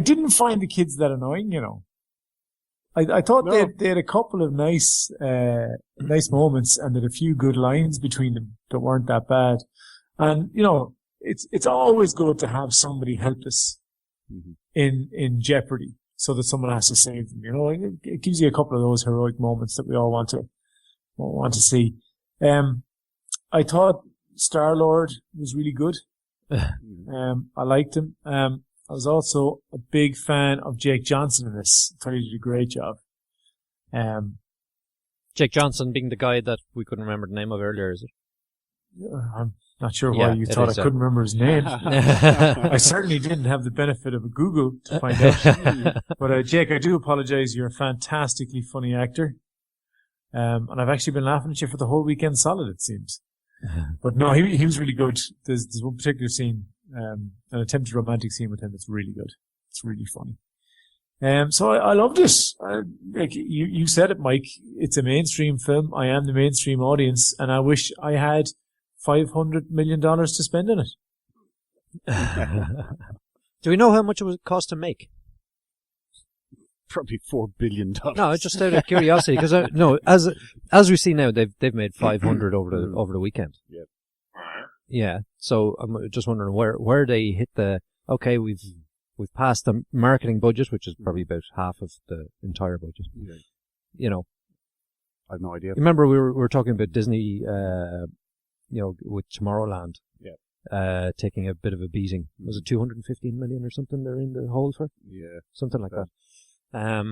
didn't find the kids that annoying, you know. I thought they had a couple of nice moments, and there had a few good lines between them that weren't that bad. And you know, it's always good to have somebody helpless in jeopardy, so that someone has to save them. You know, it gives you a couple of those heroic moments that we all want to see. I thought Star-Lord was really good. I liked him. I was also a big fan of Jake Johnson in this. I thought he did a great job. Jake Johnson being the guy that we couldn't remember the name of earlier, is it? I'm not sure why you thought I couldn't remember his name. I certainly didn't have the benefit of a Google to find out. But Jake, I do apologize. You're a fantastically funny actor. And I've actually been laughing at you for the whole weekend solid, it seems. But no, he was really good. There's one particular scene, an attempted romantic scene with him that's really good. It's really funny. So I loved it. Like you said it, Mike. It's a mainstream film. I am the mainstream audience, and I wish I had $500 million to spend on it. Do we know how much it would cost to make? Probably $4 billion. No, just out of curiosity, because as we see now, they've made 500 over the weekend. Yeah. Yeah. So I'm just wondering where they hit we've passed the marketing budget, which is probably about half of the entire budget. Yeah. You know, I have no idea. Remember we were talking about Disney, with Tomorrowland. Yeah. Taking a bit of a beating. Was it 215 million or something they're in the hole for? Yeah. Something like that. I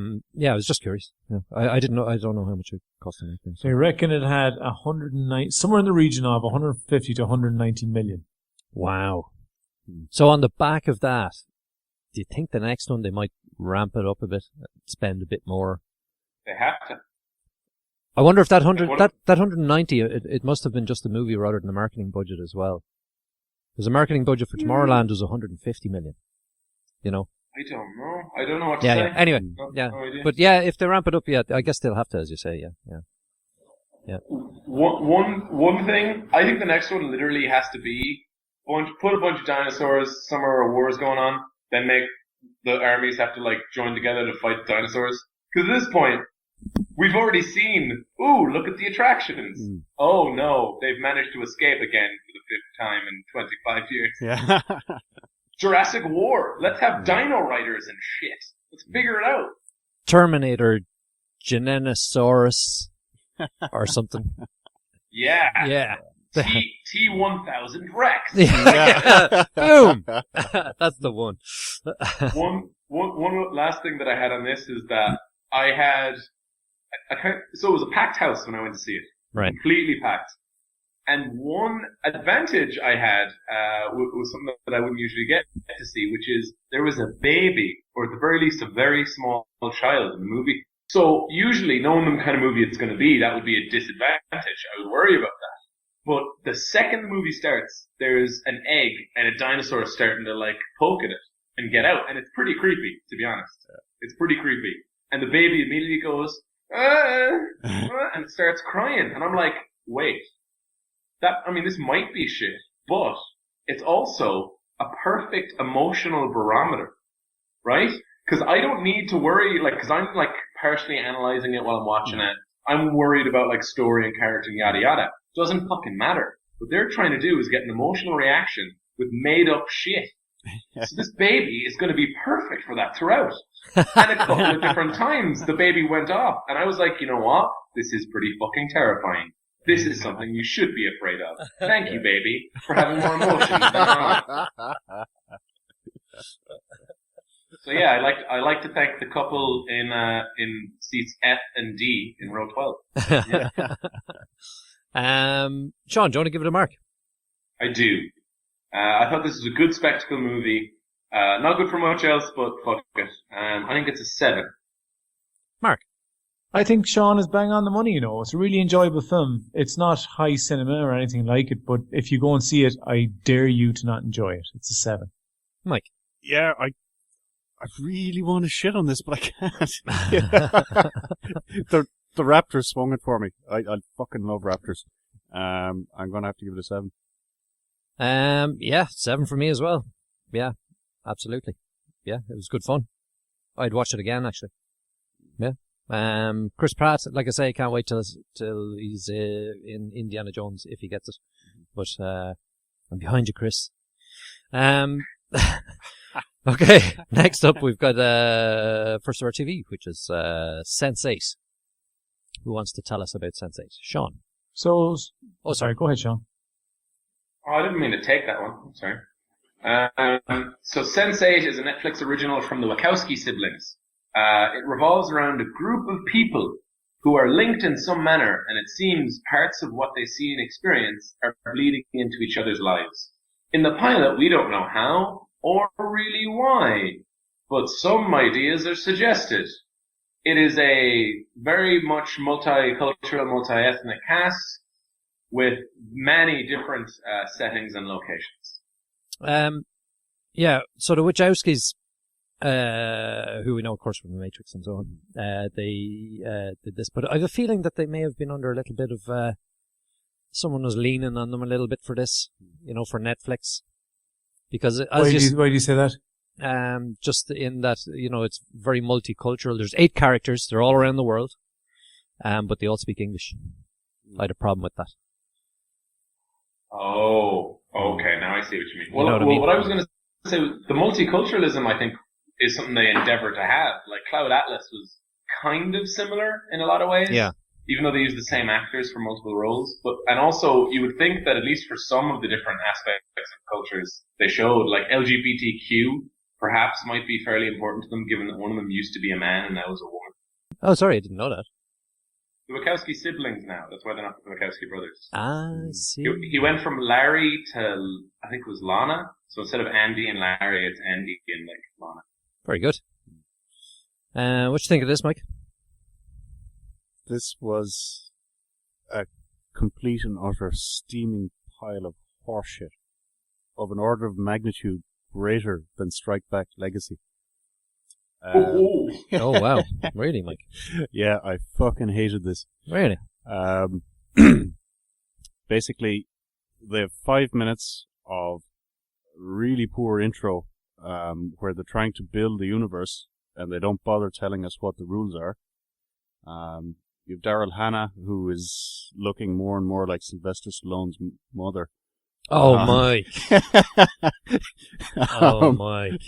was just curious. Yeah. I didn't know. I don't know how much it cost to make things. I reckon it had 109, somewhere in the region of 150 to 190 million. Wow. So on the back of that, do you think the next one they might ramp it up a bit, spend a bit more? They have to. I wonder if that 190, it must have been just the movie rather than the marketing budget as well. Because the marketing budget for Tomorrowland was 150 million. You know. I don't know. I don't know what to say. Yeah. Anyway, no idea. But yeah, if they ramp it up, I guess they'll have to, as you say. Yeah. One thing, I think the next one literally has to be put a bunch of dinosaurs somewhere where a war is going on, then make the armies have to join together to fight the dinosaurs. Because at this point, we've already seen, look at the attractions. Oh no, they've managed to escape again for the 5th time in 25 years. Yeah. Jurassic World. Let's have dino riders and shit. Let's figure it out. Terminator, Genenosaurus, or something. Yeah. Yeah. T-1000 Rex. Yeah. Boom. That's the one. One last thing that I had on this is that so it was a packed house when I went to see it. Right. Completely packed. And one advantage I had was something that I wouldn't usually get to see, which is there was a baby, or at the very least a very small child in the movie. So usually, knowing the kind of movie it's going to be, that would be a disadvantage. I would worry about that. But the second the movie starts, there's an egg and a dinosaur starting to poke at it and get out, and it's pretty creepy, to be honest. It's pretty creepy. And the baby immediately goes, and it starts crying, and I'm like, wait. This might be shit, but it's also a perfect emotional barometer, right? Because I don't need to worry, because I'm partially analyzing it while I'm watching it. I'm worried about story and character and yada yada. Doesn't fucking matter. What they're trying to do is get an emotional reaction with made up shit. So this baby is going to be perfect for that throughout. And a couple of different times the baby went off, and I was like, you know what? This is pretty fucking terrifying. This is something you should be afraid of. Thank you, baby, for having more emotion than I. So yeah, I like to thank the couple in seats F and D in row 12. Yeah. Sean, do you want to give it a mark? I do. I thought this was a good spectacle movie. Not good for much else, but fuck it. I think it's a 7. Mark? I think Sean is bang on the money, you know. It's a really enjoyable film. It's not high cinema or anything like it, but if you go and see it, I dare you to not enjoy it. It's a 7. Mike? Yeah, I really want to shit on this, but I can't. the Raptors swung it for me. I fucking love Raptors. I'm going to have to give it a 7. Yeah, 7 for me as well. Yeah, absolutely. Yeah, it was good fun. I'd watch it again, actually. Yeah. Chris Pratt, like I say, can't wait till he's in Indiana Jones if he gets it. But I'm behind you, Chris. Okay, next up we've got First of our TV, which is Sense8. Who wants to tell us about Sense8? Sean. So, sorry, go ahead, Sean. Oh, I didn't mean to take that one. I'm sorry. So Sense8 is a Netflix original from the Wachowski siblings. It revolves around a group of people who are linked in some manner, and it seems parts of what they see and experience are bleeding into each other's lives. In the pilot, we don't know how, or really why, but some ideas are suggested. It is a very much multicultural, multi-ethnic cast with many different settings and locations. Yeah, so the Wachowskis, who we know, of course, from The Matrix and so on, they did this, but I have a feeling that they may have been under a little bit of someone was leaning on them a little bit for this, for Netflix. Because why do you say that? Just in that, it's very multicultural. There's 8 characters. They're all around the world. But they all speak English. I had a problem with that. Oh, okay. Now I see what you mean. Well, what I was going to say, the multiculturalism, I think, is something they endeavor to have. Like Cloud Atlas was kind of similar in a lot of ways. Yeah. Even though they use the same actors for multiple roles. And also, you would think that at least for some of the different aspects of cultures they showed, like LGBTQ, perhaps might be fairly important to them, given that one of them used to be a man and now is a woman. Oh, sorry, I didn't know that. The Wachowski siblings now. That's why they're not the Wachowski brothers. I see. He went from Larry to, I think it was Lana. So instead of Andy and Larry, it's Andy and Lana. Very good. What you think of this, Mike? This was a complete and utter steaming pile of horseshit of an order of magnitude greater than Strike Back Legacy. Oh, wow. Really, Mike? Yeah, I fucking hated this. Really? Basically, they have 5 minutes of really poor intro where they're trying to build the universe and they don't bother telling us what the rules are. You have Daryl Hannah, who is looking more and more like Sylvester Stallone's mother. Oh, Mike. Mike.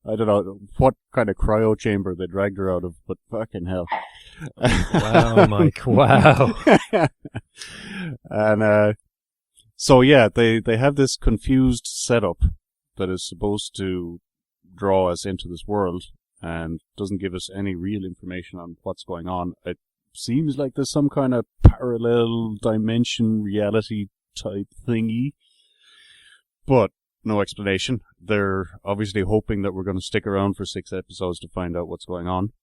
I don't know what kind of cryo chamber they dragged her out of, but fucking hell. Wow, Mike, wow. And, so yeah, they have this confused setup that is supposed to draw us into this world and doesn't give us any real information on what's going on. It seems like there's some kind of parallel dimension reality type thingy, but no explanation. They're obviously hoping that we're going to stick around for 6 episodes to find out what's going on.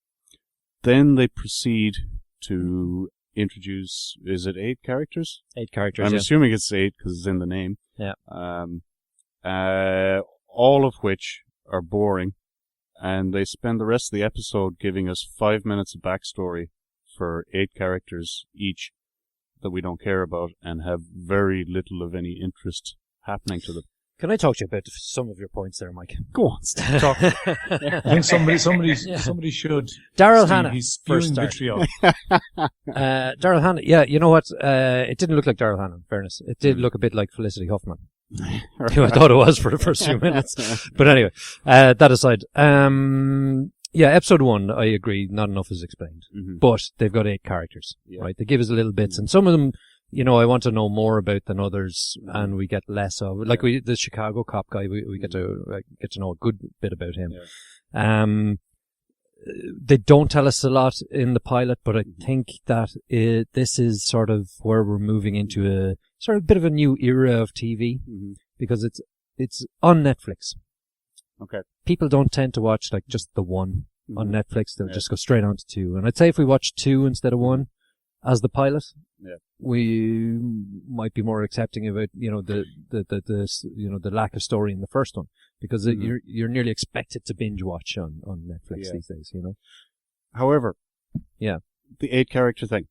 Then they proceed to introduce, is it 8 characters? 8 characters, I'm assuming it's 8 because it's in the name. Yeah. All of which are boring, and they spend the rest of the episode giving us 5 minutes of backstory for 8 characters each that we don't care about and have very little of any interest happening to them. Can I talk to you about some of your points there, Mike? Go on, talk. I think somebody should. Daryl Hannah. He's spewing vitriol. Daryl Hannah. Yeah, you know what? It didn't look like Daryl Hannah, in fairness. It did look a bit like Felicity Huffman. Who I thought it was for the first few minutes. But anyway, that aside. Yeah, episode 1, I agree, not enough is explained. Mm-hmm. But they've got 8 characters, right? They give us little bits, and some of them, I want to know more about than others, and we get less of. Like the Chicago cop guy, we get to know a good bit about him. Yeah. They don't tell us a lot in the pilot, but I think that this is sort of where we're moving into a sort of bit of a new era of TV, because it's on Netflix. Okay. People don't tend to watch like just the one on Netflix. They'll just go straight on to 2. And I'd say if we watch 2 instead of 1 as the pilot, we might be more accepting of it. You know, the lack of story in the first one, because you're nearly expected to binge watch on Netflix these days. You know. However, the 8 character thing.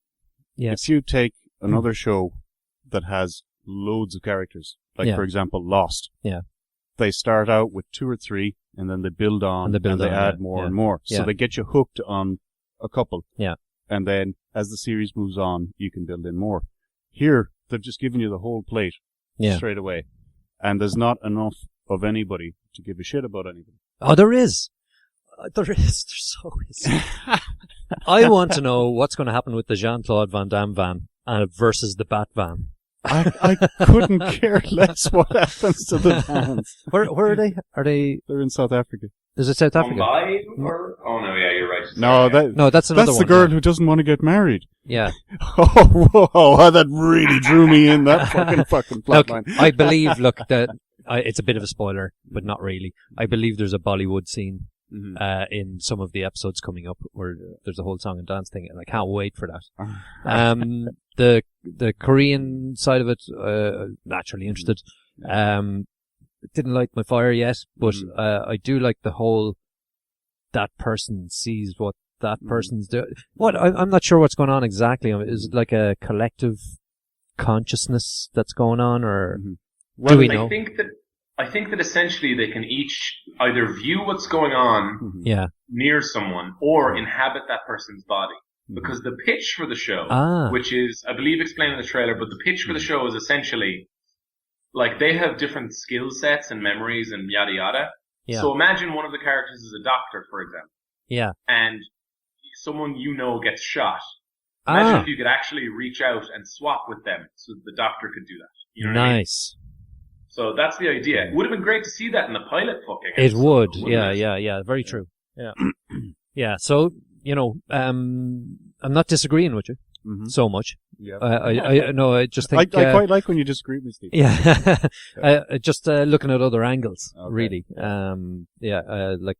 Yes. If you take another show that has loads of characters, like for example Lost. Yeah. They start out with 2 or 3, and then they build on, and they add more and more. So they get you hooked on a couple. Yeah. And then, as the series moves on, you can build in more. Here, they've just given you the whole plate straight away. And there's not enough of anybody to give a shit about anybody. Oh, there is. There so is. I want to know what's going to happen with the Jean-Claude Van Damme van versus the Bat van. I couldn't care less what happens to the vans. Where are they? They're in South Africa. Is it South Africa? Oh no, yeah, you're right. That's another one. That's the girl who doesn't want to get married. Yeah. Oh, whoa, that really drew me in, that fucking plotline. Look, I believe, that it's a bit of a spoiler, but not really. I believe there's a Bollywood scene in some of the episodes coming up where there's a whole song and dance thing, and I can't wait for that. The Korean side of it, naturally interested. Didn't light my fire yet, but I do like the whole that person sees what that person's doing. I'm not sure what's going on exactly. Is it like a collective consciousness that's going on, or do we know? I think that essentially they can each either view what's going on near someone or inhabit that person's body. Because the pitch for the show, which is, I believe, explained in the trailer, but the pitch for the show is essentially, like, they have different skill sets and memories and yada yada. Yeah. So imagine one of the characters is a doctor, for example. Yeah. And someone you know gets shot. Imagine if you could actually reach out and swap with them so the doctor could do that. You know what I mean? Nice. So that's the idea. It would have been great to see that in the pilot fucking episode. It would. Yeah. Very true. Yeah. Yeah. So, you know, I'm not disagreeing with you so much. Yeah. I just think I quite like when you disagree with me, Steve. Yeah. Just looking at other angles, really. Like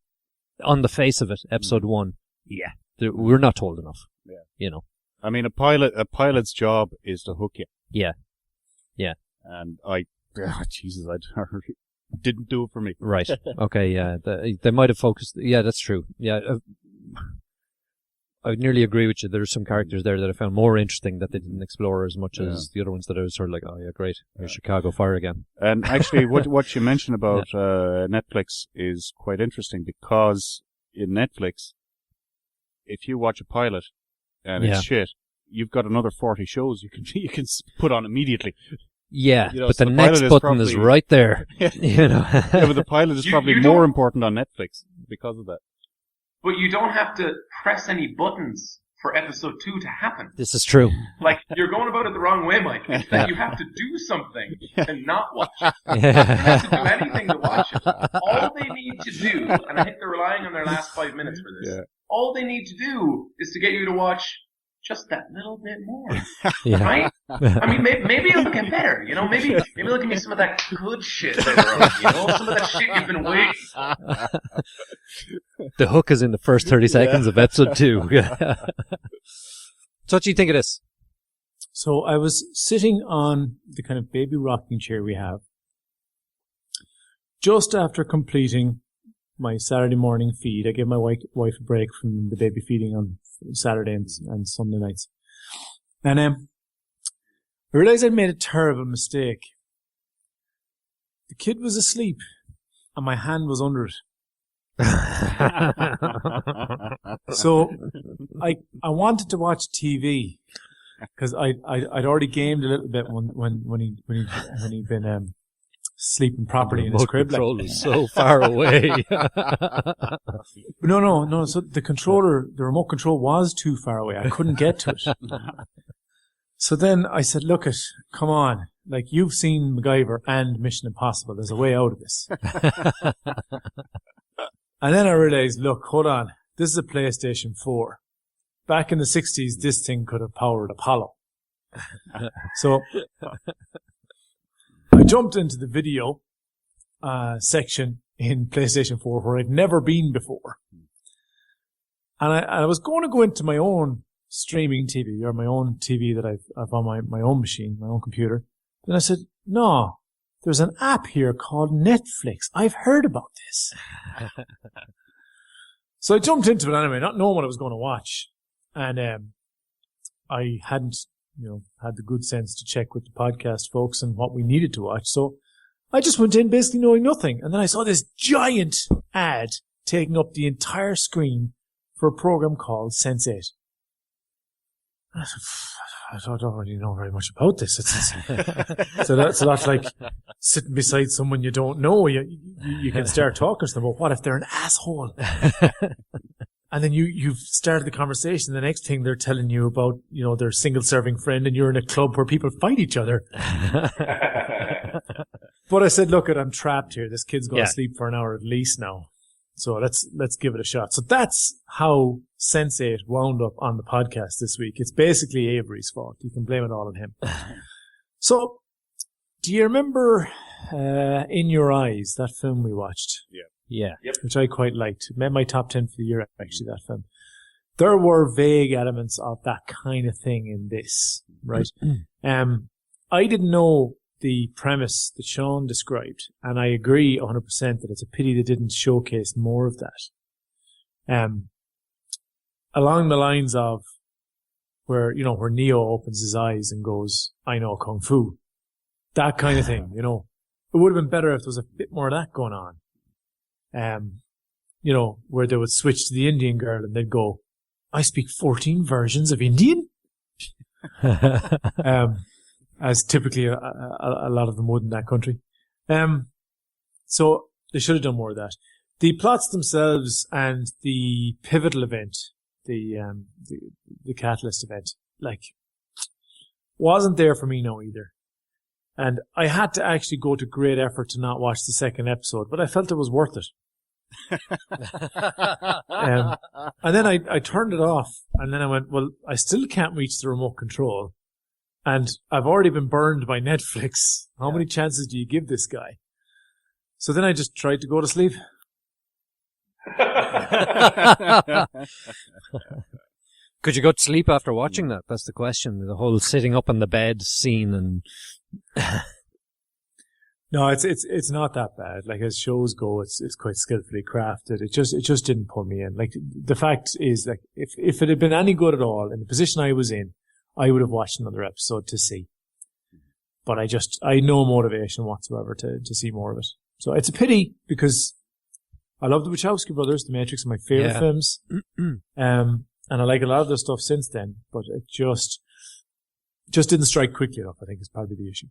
on the face of it, episode 1. Yeah, we're not told enough. Yeah. You know. I mean, a pilot's job is to hook you. Yeah. Yeah. And Jesus, I didn't do it for me. Right. Okay. Yeah. They might have focused. Yeah, that's true. Yeah. I would nearly agree with you. There's some characters there that I found more interesting that they didn't explore as much as the other ones that I was sort of like, oh yeah, great. Here's Chicago Fire again. And actually, what you mentioned about Netflix is quite interesting, because in Netflix, if you watch a pilot and it's shit, you've got another 40 shows you can put on immediately. Yeah, you know, but so the next button is right there. You know. Yeah, but the pilot is probably more important on Netflix because of that. But you don't have to press any buttons for episode 2 to happen. This is true. Like, you're going about it the wrong way, Mike. It's that you have to do something and not watch it. You don't have to do anything to watch it. All they need to do, and I think they're relying on their last 5 minutes for this, all they need to do is to get you to watch just that little bit more. Right? I mean, maybe it'll get better, you know? Maybe they'll give me some of that good shit later on, you know? Some of that shit you've been waiting. The hook is in the first 30 seconds of episode 2. So what do you think of this? So I was sitting on the kind of baby rocking chair we have just after completing my Saturday morning feed. I gave my wife a break from the baby feeding on Saturday and Sunday nights. And I realized I'd made a terrible mistake. The kid was asleep and my hand was under it. So I wanted to watch TV because I'd already gamed a little bit when he'd been sleeping properly in his crib. The control is so far away. No. So the remote control was too far away. I couldn't get to it. So then I said, "Look come on. Like, you've seen MacGyver and Mission Impossible. There's a way out of this." And then I realized, look, hold on. This is a PlayStation 4. Back in the 60s, this thing could have powered Apollo. So I jumped into the video section in PlayStation 4 where I'd never been before. And I was going to go into my own streaming TV, or my own TV that I've on my own machine, my own computer. Then I said, no, there's an app here called Netflix. I've heard about this. So I jumped into it anyway, not knowing what I was going to watch. And I hadn't, had the good sense to check with the podcast folks and what we needed to watch. So I just went in basically knowing nothing. And then I saw this giant ad taking up the entire screen for a program called Sense8. I don't really know very much about this. So that's like sitting beside someone you don't know. You can start talking to them about what if they're an asshole. And then you've started the conversation. The next thing they're telling you about, their single serving friend, and you're in a club where people fight each other. But I said, look, I'm trapped here. This kid's going to sleep for an hour at least now. So let's give it a shot. So that's how Sense8 wound up on the podcast this week. It's basically Avery's fault. You can blame it all on him. So, do you remember In Your Eyes, that film we watched? Yeah. Yep. Which I quite liked. It made my top 10 for the year, actually, that film. There were vague elements of that kind of thing in this, right? I didn't know the premise that Sean described, and I agree 100% that it's a pity they didn't showcase more of that. Along the lines of where Neo opens his eyes and goes, I know Kung Fu. That kind of thing, It would have been better if there was a bit more of that going on. Where they would switch to the Indian girl and they'd go, I speak 14 versions of Indian? As typically a lot of them would in that country. So they should have done more of that. The plots themselves and the pivotal event, the catalyst event, wasn't there for me now either. And I had to actually go to great effort to not watch the second episode, but I felt it was worth it. And then I turned it off, and then I went, well, I still can't reach the remote control. And I've already been burned by Netflix. How many chances do you give this guy? So then I just tried to go to sleep. Could you go to sleep after watching that? That's the question. The whole sitting up on the bed scene and... No, it's not that bad. As shows go, it's quite skillfully crafted. It just didn't pull me in. The fact is, if it had been any good at all, in the position I was in, I would have watched another episode to see. But I had no motivation whatsoever to see more of it. So it's a pity, because I love the Wachowski brothers. The Matrix are my favorite films. And I like a lot of their stuff since then, but it just didn't strike quickly enough, I think, is probably the issue.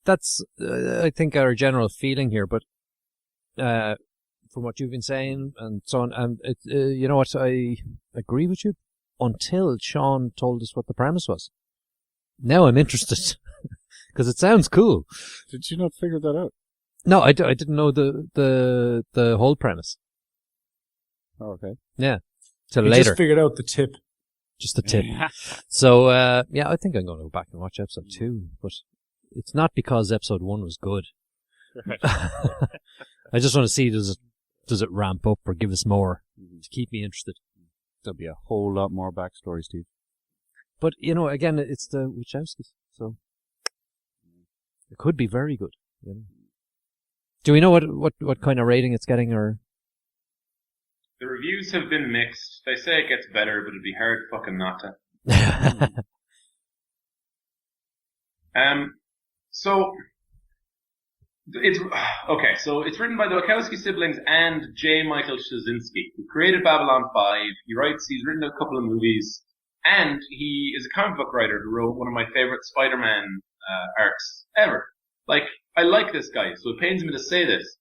That's, I think, our general feeling here, but from what you've been saying and so on, and you know what, I agree with you until Sean told us what the premise was. Now I'm interested, because it sounds cool. Did you not figure that out? No, I didn't know the whole premise. Oh, okay. Yeah. Till you later. Just figured out the tip. Just the tip. So, I think I'm going to go back and watch episode 2, but it's not because episode 1 was good. I just want to see, does it ramp up or give us more to keep me interested? There'll be a whole lot more backstory, Steve. But, again, it's the Wachowskis, so it could be very good. Do we know what kind of rating it's getting, or? The reviews have been mixed. They say it gets better, but it'd be hard fucking not to. So it's okay. So it's written by the Wachowski siblings and J. Michael Straczynski, who created Babylon 5. He's written a couple of movies, and he is a comic book writer who wrote one of my favorite Spider-Man arcs ever. I like this guy, so it pains me to say this.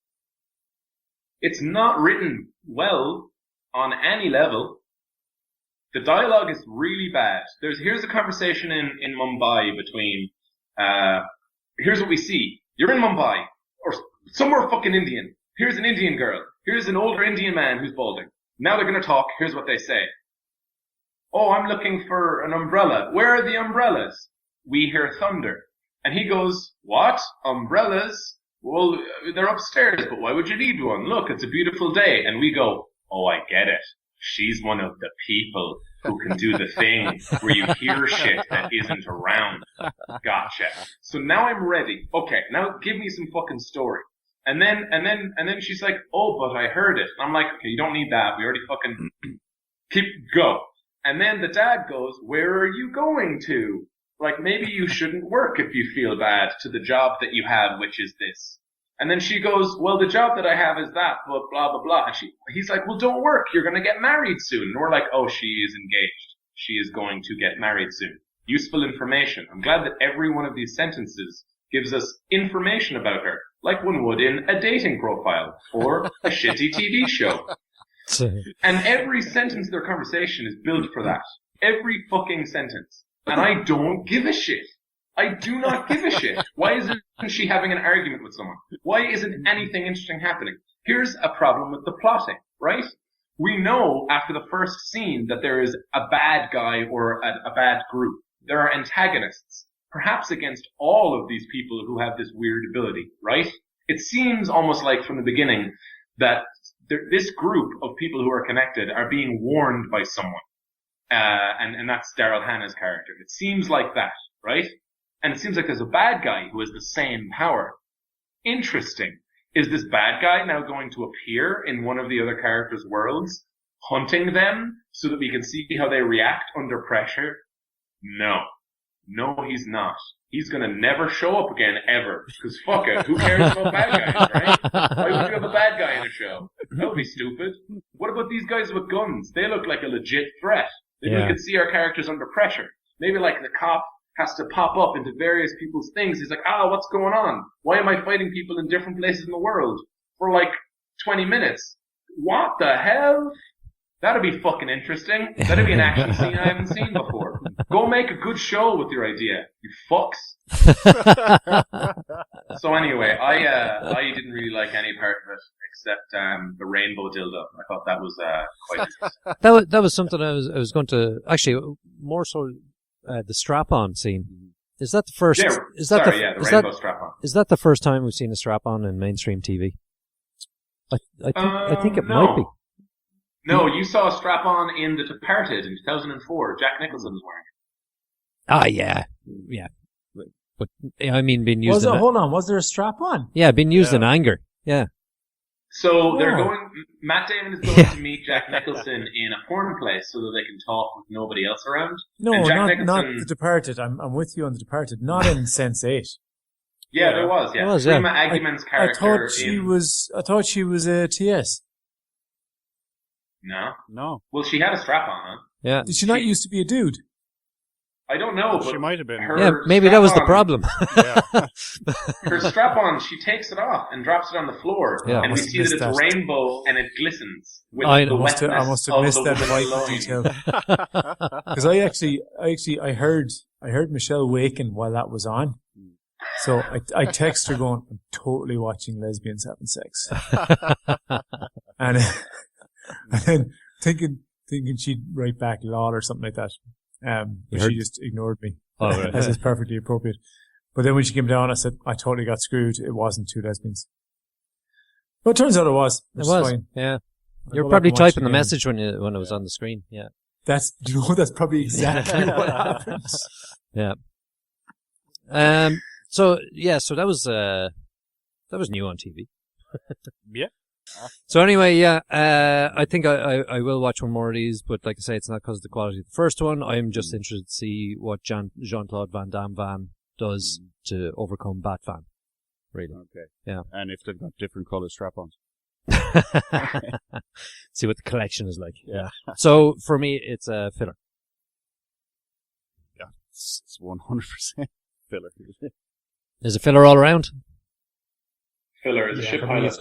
It's not written well on any level. The dialogue is really bad. Here's a conversation in Mumbai between, here's what we see. You're in Mumbai, or somewhere fucking Indian. Here's an Indian girl. Here's an older Indian man who's balding. Now they're gonna talk. Here's what they say. Oh, I'm looking for an umbrella. Where are the umbrellas? We hear thunder. And he goes, what? Umbrellas? well, they're upstairs, but why would you need one? Look, it's a beautiful day. And we go, oh, I get it. She's one of the people who can do the thing where you hear shit that isn't around. Gotcha. So now I'm ready. Okay, now give me some fucking story. And then she's like, oh, but I heard it. And I'm like, okay, you don't need that. We already fucking go. And then the dad goes, where are you going to? Like, maybe you shouldn't work if you feel bad to the job that you have, which is this. And then she goes, well, the job that I have is that, but blah, blah, blah. And he's like, well, don't work. You're going to get married soon. And we're like, oh, she is engaged. She is going to get married soon. Useful information. I'm glad that every one of these sentences gives us information about her, like one would in a dating profile or a shitty TV show. And every sentence of their conversation is built for that. Every fucking sentence. And I don't give a shit. I do not give a shit. Why isn't she having an argument with someone? Why isn't anything interesting happening? Here's a problem with the plotting, right? We know after the first scene that there is a bad guy or a bad group. There are antagonists, perhaps against all of these people who have this weird ability, right? It seems almost like from the beginning that this group of people who are connected are being warned by someone. And that's Daryl Hannah's character. It seems like that, right? And it seems like there's a bad guy who has the same power. Interesting. Is this bad guy now going to appear in one of the other characters' worlds, hunting them so that we can see how they react under pressure? No. No, he's not. He's gonna never show up again, ever. Because fuck it, who cares about bad guys, right? Why would you have a bad guy in a show? That would be stupid. What about these guys with guns? They look like a legit threat. Maybe we could see our characters under pressure. Maybe like the cop has to pop up into various people's things. He's like, what's going on? Why am I fighting people in different places in the world for like 20 minutes? What the hell? That'd be fucking interesting. That'd be an action scene I haven't seen before. Go make a good show with your idea, you fucks. So anyway, I didn't really like any part of it except the rainbow dildo. I thought that was quite interesting. That was something I was going to actually more so the strap-on scene. Is that the first? Yeah, the rainbow strap-on. Is that the first time we've seen a strap-on in mainstream TV? I think it might be. No, you saw a strap-on in The Departed in 2004. Jack Nicholson was wearing it. Yeah. But I mean, being used. Hold on, was there a strap-on? Yeah, being used in anger. Yeah. So Matt Damon is going to meet Jack Nicholson in a porn place so that they can talk with nobody else around. No, not The Departed. I'm with you on The Departed. Not in Sense8. Yeah, there was. Yeah, Prima Agyeman's character. I thought she was a TS. No. Well, she had a strap on, huh? Yeah. Did she not used to be a dude? I don't know, but she might have been. Maybe that was the problem. Her strap-on, she takes it off and drops it on the floor, and we see that it's rainbow and it glistens with the wetness I must have missed that vital detail. Because I heard Michelle Waken while that was on. So I text her going, I'm totally watching lesbians having sex. And then thinking she'd write back lol or something like that. But she just ignored me. Oh, right. As is perfectly appropriate. But then when she came down, I said, I totally got screwed. It wasn't two lesbians. But it turns out it was. It was. Fine. Yeah. You're probably typing the message when it was on the screen. Yeah. That's probably exactly what happened. Yeah. So that was new on TV. Yeah. So anyway, I think I will watch one more of these, but like I say, it's not because of the quality of the first one. I'm just interested to see what Jean-Claude Van Damme does to overcome Bat-Fan. Really. Okay. Yeah. And if they've got different colour strap-ons. See what the collection is like. Yeah. So for me, it's a filler. Yeah. It's 100% filler. Is it filler all around? Filler is a ship pilot.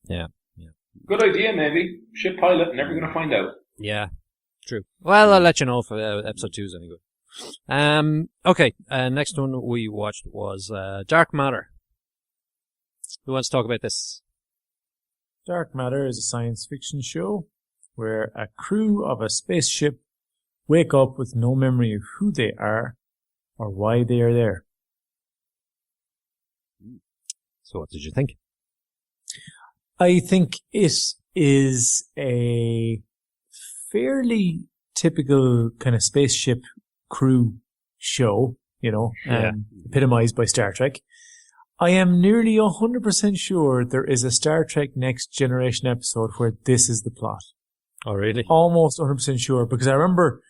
Yeah. Good idea, maybe. Ship pilot, never going to find out. Yeah, true. Well, I'll let you know if episode 2 is any good. Okay, next one we watched was Dark Matter. Who wants to talk about this? Dark Matter is a science fiction show where a crew of a spaceship wake up with no memory of who they are or why they are there. So what did you think? I think it is a fairly typical kind of spaceship crew show, epitomized by Star Trek. I am nearly 100% sure there is a Star Trek Next Generation episode where this is the plot. Oh, really? Almost 100% sure, because I remember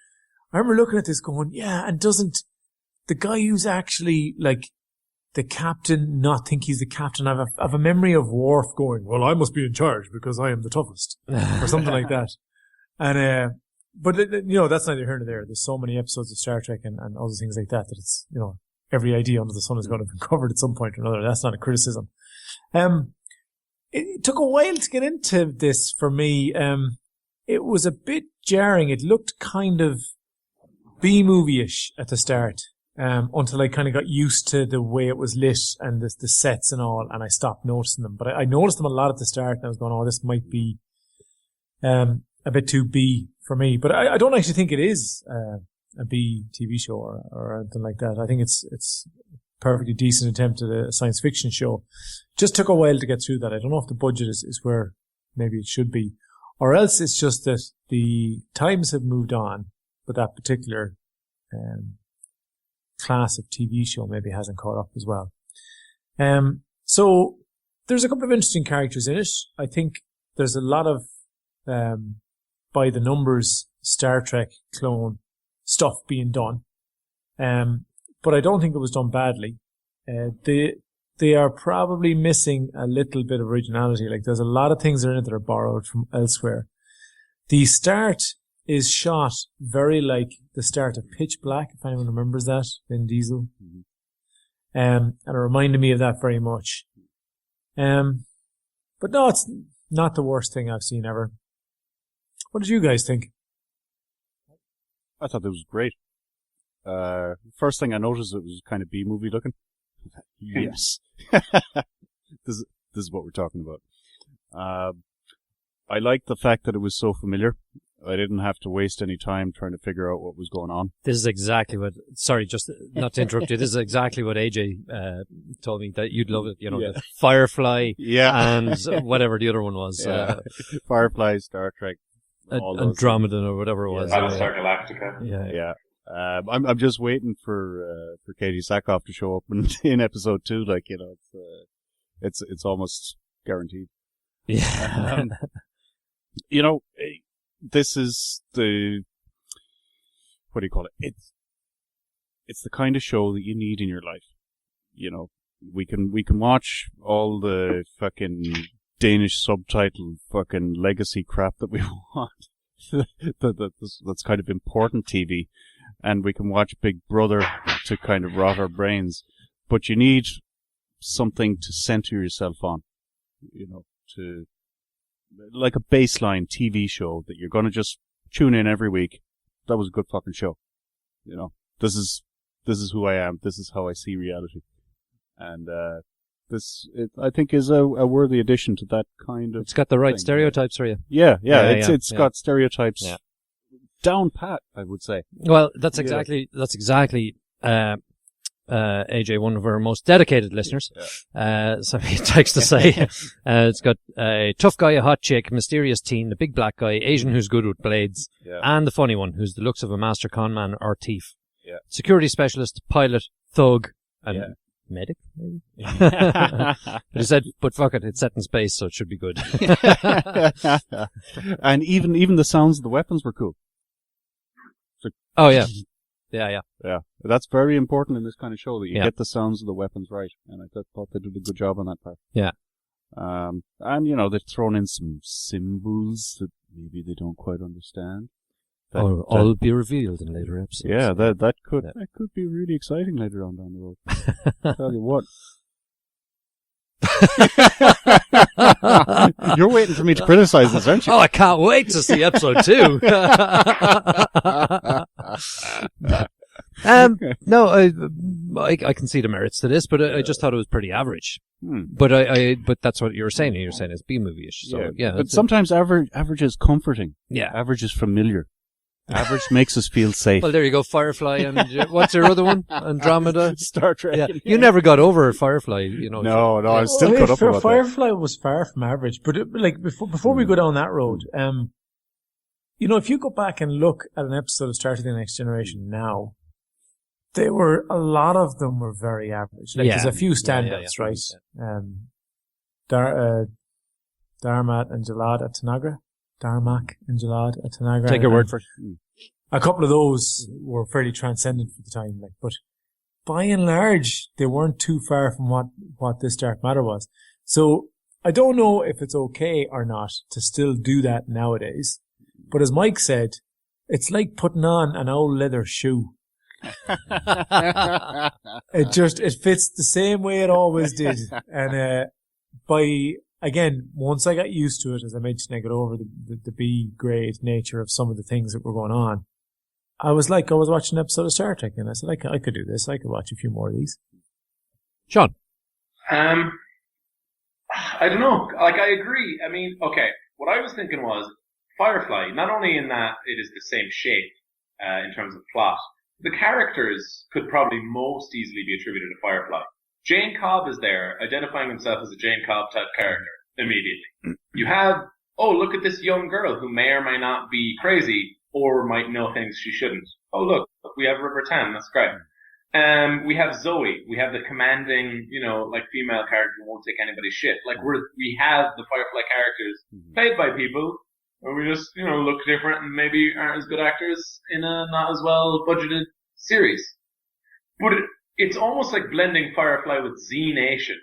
looking at this going, yeah, and doesn't the guy who's actually like the captain not think he's the captain? I have a memory of Worf going, well, I must be in charge because I am the toughest, or something like that. And, but that's neither here nor there. There's so many episodes of Star Trek and other things like that it's, every idea under the sun is going to be covered at some point or another. That's not a criticism. It took a while to get into this for me. It was a bit jarring. It looked kind of B-movie-ish at the start, until I kind of got used to the way it was lit and the sets and all, and I stopped noticing them. But I noticed them a lot at the start, and I was going, oh, this might be a bit too B for me. But I don't actually think it is a B TV show or anything like that. I think it's a perfectly decent attempt at a science fiction show. Just took a while to get through that. I don't know if the budget is where maybe it should be, or else it's just that the times have moved on, but that particular class of TV show maybe hasn't caught up as well. So there's a couple of interesting characters in it. I think there's a lot of by the numbers Star Trek clone stuff being done, but I don't think it was done badly. They are probably missing a little bit of originality. Like there's a lot of things in it that are borrowed from elsewhere. The start is shot very like the start of Pitch Black, if anyone remembers that, Vin Diesel. Mm-hmm. And it reminded me of that very much. But no, it's not the worst thing I've seen ever. What did you guys think? I thought it was great. First thing I noticed, it was kind of B-movie looking. Yes. This is what we're talking about. I liked the fact that it was so familiar. I didn't have to waste any time trying to figure out what was going on. This is exactly what, sorry, just not to interrupt you, this is exactly what AJ told me, that you'd love it, the Firefly and whatever the other one was. Yeah. Firefly, Star Trek, Andromeda or whatever it was. Battlestar Galactica. Yeah. I'm just waiting for Katie Sackhoff to show up in episode 2. Like, it's almost guaranteed. Yeah. This is the, what do you call it? It's the kind of show that you need in your life. We can watch all the fucking Danish subtitle fucking legacy crap that we want. That's kind of important TV. And we can watch Big Brother to kind of rot our brains. But you need something to center yourself on, to, like a baseline TV show that you're going to just tune in every week. That was a good fucking show. This is who I am. This is how I see reality. And, I think is a worthy addition to that kind of. It's got the right thing. Stereotypes for you. Yeah. It's got stereotypes down pat, I would say. Well, that's exactly, AJ, one of our most dedicated listeners. So he takes to say, it's got a tough guy, a hot chick, mysterious teen, the big black guy, Asian who's good with blades, and the funny one who's the looks of a master con man or thief. Yeah. Security specialist, pilot, thug, and medic, maybe? But he said, but fuck it, it's set in space, so it should be good. And even the sounds of the weapons were cool. So, oh, yeah. Yeah. That's very important in this kind of show, that you get the sounds of the weapons right. And I thought they did a good job on that part. Yeah. And, they've thrown in some symbols that maybe they don't quite understand. All be revealed in later episodes. Yeah, that could be really exciting later on down the road. Tell you what. You're waiting for me to criticize this, aren't you? Oh, I can't wait to see episode 2. No, I can see the merits to this, but I just thought it was pretty average. But but that's what you were saying. You're saying it's B-movie-ish. So, but sometimes average is comforting. Yeah. Average is familiar. Average makes us feel safe. Well, there you go, Firefly, and what's your other one? Andromeda? Star Trek. Yeah. You never got over Firefly, you know. No, I'm still cut up about Firefly was far from average, but before we go down that road, if you go back and look at an episode of Star Trek: The Next Generation now, a lot of them were very average. There's a few standouts, right? Darmak and Jalad at Tanagra. Take your word for it. A couple of those were fairly transcendent for the time, but by and large, they weren't too far from what this dark matter was. So I don't know if it's okay or not to still do that nowadays. But as Mike said, it's like putting on an old leather shoe. It fits the same way it always did. And once I got used to it, as I mentioned, I got over the B grade nature of some of the things that were going on. I was watching an episode of Star Trek, and I said, I could do this. I could watch a few more of these. Sean? I don't know. I agree. I mean, okay, what I was thinking was Firefly, not only in that it is the same shape, in terms of plot, the characters could probably most easily be attributed to Firefly. Jane Cobb is there, identifying himself as a Jane Cobb type character immediately. You have, look at this young girl who may or may not be crazy or might know things she shouldn't. Oh, look, we have River Tam, that's great. We have Zoe, we have the commanding, female character who won't take anybody's shit. We have the Firefly characters played by people where we just, look different and maybe aren't as good actors in a not as well budgeted series. But it's almost like blending Firefly with Z Nation.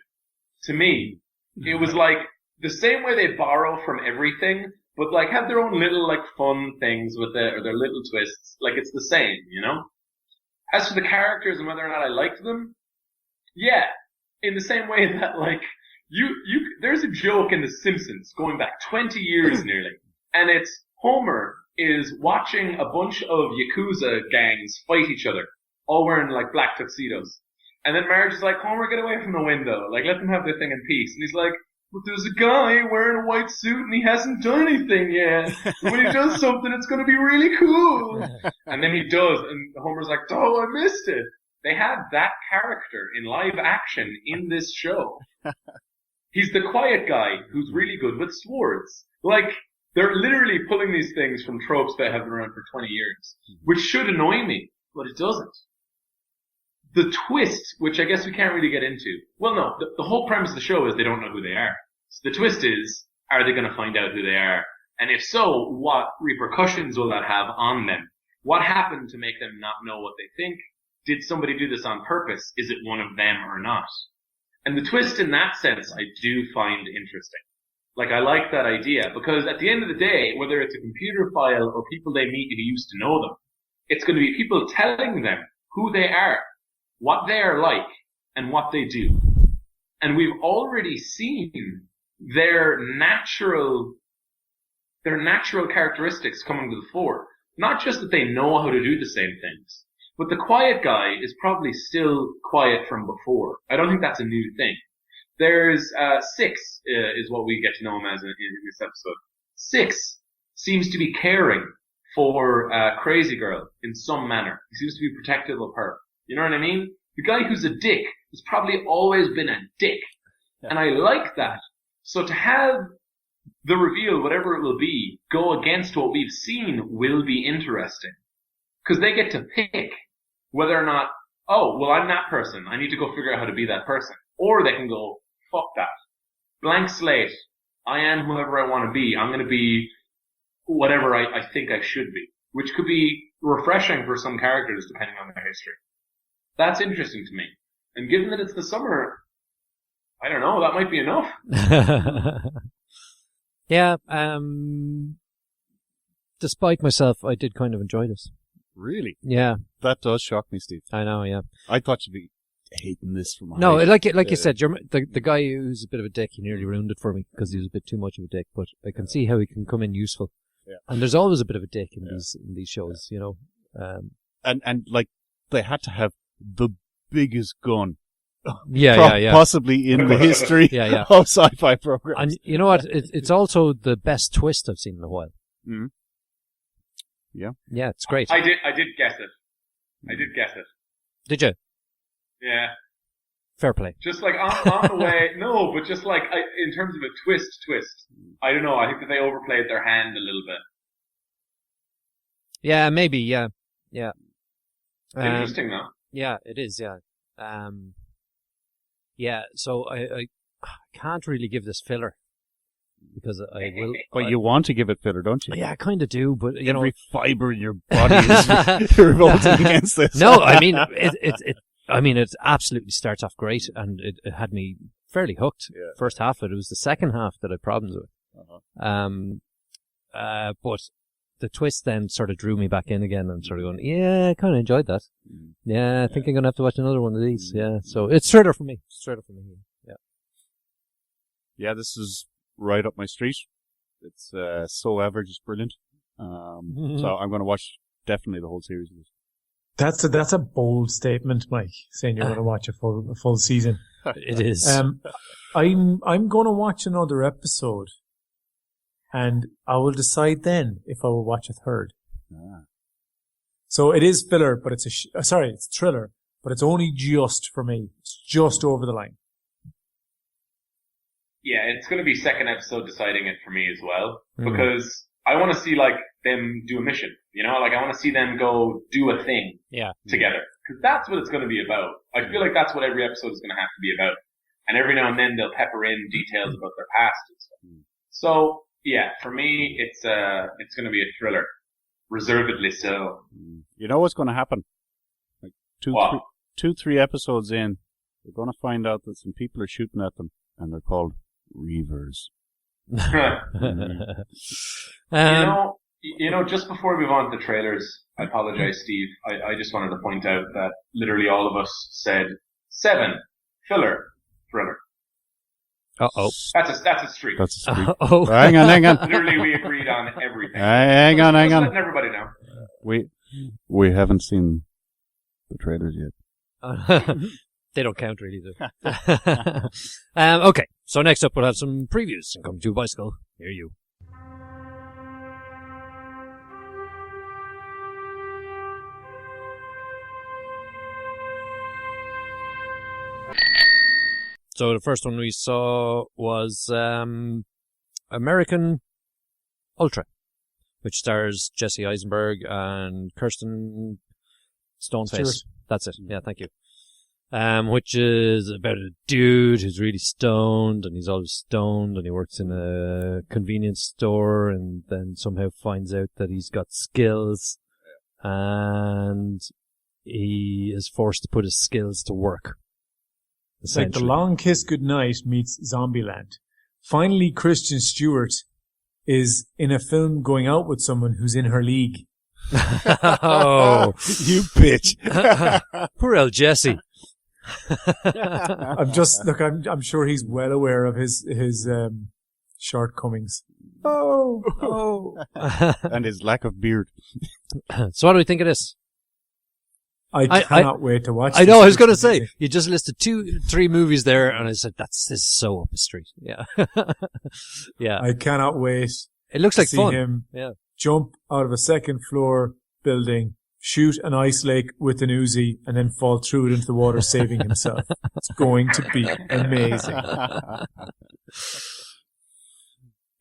To me, it was like the same way they borrow from everything, but have their own little fun things with it, or their little twists. It's the same, As for the characters and whether or not I liked them, yeah, in the same way that there's a joke in The Simpsons going back 20 years nearly, and it's Homer is watching a bunch of Yakuza gangs fight each other, all wearing black tuxedos. And then Marge is like, Homer, get away from the window. Let them have their thing in peace. And he's like, but there's a guy wearing a white suit and he hasn't done anything yet. And when he does something, it's going to be really cool. And then he does. And Homer's like, oh, I missed it. They have that character in live action in this show. He's the quiet guy who's really good with swords. They're literally pulling these things from tropes that have been around for 20 years, which should annoy me, but it doesn't. The twist, which I guess we can't really get into. Well, no, the whole premise of the show is they don't know who they are. So the twist is, are they going to find out who they are? And if so, what repercussions will that have on them? What happened to make them not know what they think? Did somebody do this on purpose? Is it one of them or not? And the twist in that sense, I do find interesting. I like that idea, because at the end of the day, whether it's a computer file or people they meet who used to know them, it's going to be people telling them who they are, what they are like, and what they do. And we've already seen their natural characteristics coming to the fore. Not just that they know how to do the same things, but the quiet guy is probably still quiet from before. I don't think that's a new thing. There's, Six, is what we get to know him as in this episode. Six seems to be caring for, Crazy Girl in some manner. He seems to be protective of her. You know what I mean? The guy who's a dick has probably always been a dick. Yeah. And I like that. So to have the reveal, whatever it will be, go against what we've seen will be interesting. Because they get to pick whether or not, I'm that person. I need to go figure out how to be that person. Or they can go, fuck that. Blank slate. I am whoever I want to be. I'm going to be whatever I think I should be. Which could be refreshing for some characters depending on their history. That's interesting to me. And given that it's the summer, I don't know, that might be enough. Yeah, despite myself, I did kind of enjoy this. Really? Yeah. That does shock me, Steve. I know, yeah. I thought you'd be hating this from No, like you said, the guy who's a bit of a dick, he nearly ruined it for me because he was a bit too much of a dick, but I can see how he can come in useful. Yeah. And there's always a bit of a dick in these shows, you know. And they had to have the biggest gun. Possibly in the history of sci-fi programs. And you know what? It's also the best twist I've seen in a while. Mm-hmm. Yeah. Yeah, it's great. I did guess it. Did you? Yeah. Fair play. Just like on the way, no, but just like in terms of a twist. I don't know. I think that they overplayed their hand a little bit. Yeah, maybe. Yeah. Interesting, though. Yeah, it is. Yeah. Yeah. So I can't really give this filler because I will. But you want to give it filler, don't you? Yeah, I kind of do. But you every fiber in your body is revolting against this. No, I mean it absolutely starts off great, and it had me fairly hooked. Yeah. First half of it. It was the second half that I had problems with. But the twist then sort of drew me back in again, and sort of going, yeah, I kind of enjoyed that. Yeah, I think I'm gonna have to watch another one of these. Yeah, so it's thriller for me. Yeah. Yeah, this is right up my street. It's so average, it's brilliant. So I'm going to watch definitely the whole series of this. That's a bold statement, Mike, saying you're going to watch a full season. It is. I'm going to watch another episode, and I will decide then if I will watch a third. So it is filler, but it's it's thriller, but it's only just for me. It's just over the line. Yeah, it's going to be second episode deciding it for me as well, because I want to see like them do a mission. You know, like I want to see them go do a thing together, because that's what it's going to be about. I feel like that's what every episode is going to have to be about, and every now and then they'll pepper in details about their past and stuff. So yeah, for me, it's going to be a thriller, reservedly so. You know what's going to happen? Like 3 episodes in, they're going to find out that some people are shooting at them, and they're called Reavers. You know, just before we move on to the trailers, I apologize, Steve. I just wanted to point out that literally all of us said 7 filler thriller. Uh-oh. That's a streak. That's a streak. Uh-oh. Hang on. Literally, we agreed on everything. Hang on. Letting everybody know. We haven't seen the trailers yet. They don't count really, do okay, so next up we'll have some previews and come to Bicycle. Hear you. So the first one we saw was American Ultra, which stars Jesse Eisenberg and Kirsten Stoneface. Stewart. That's it. Yeah, thank you. Which is about a dude who's really stoned, and he's always stoned, and he works in a convenience store, and then somehow finds out that he's got skills, and he is forced to put his skills to work. It's like The Long Kiss Goodnight meets Zombieland. Finally, Kristen Stewart is in a film going out with someone who's in her league. Oh, you bitch! Poor old Jesse. I'm sure he's well aware of his shortcomings. Oh. And his lack of beard. So what do we think of this? I cannot wait to watch. I know. I was going to say you just listed 2-3 movies there, and I said this is so up the street. Yeah, yeah. I cannot wait. It looks like see fun. him Yeah. Jump out of a second floor building, shoot an ice lake with an Uzi, and then fall through it into the water, saving himself. It's going to be amazing.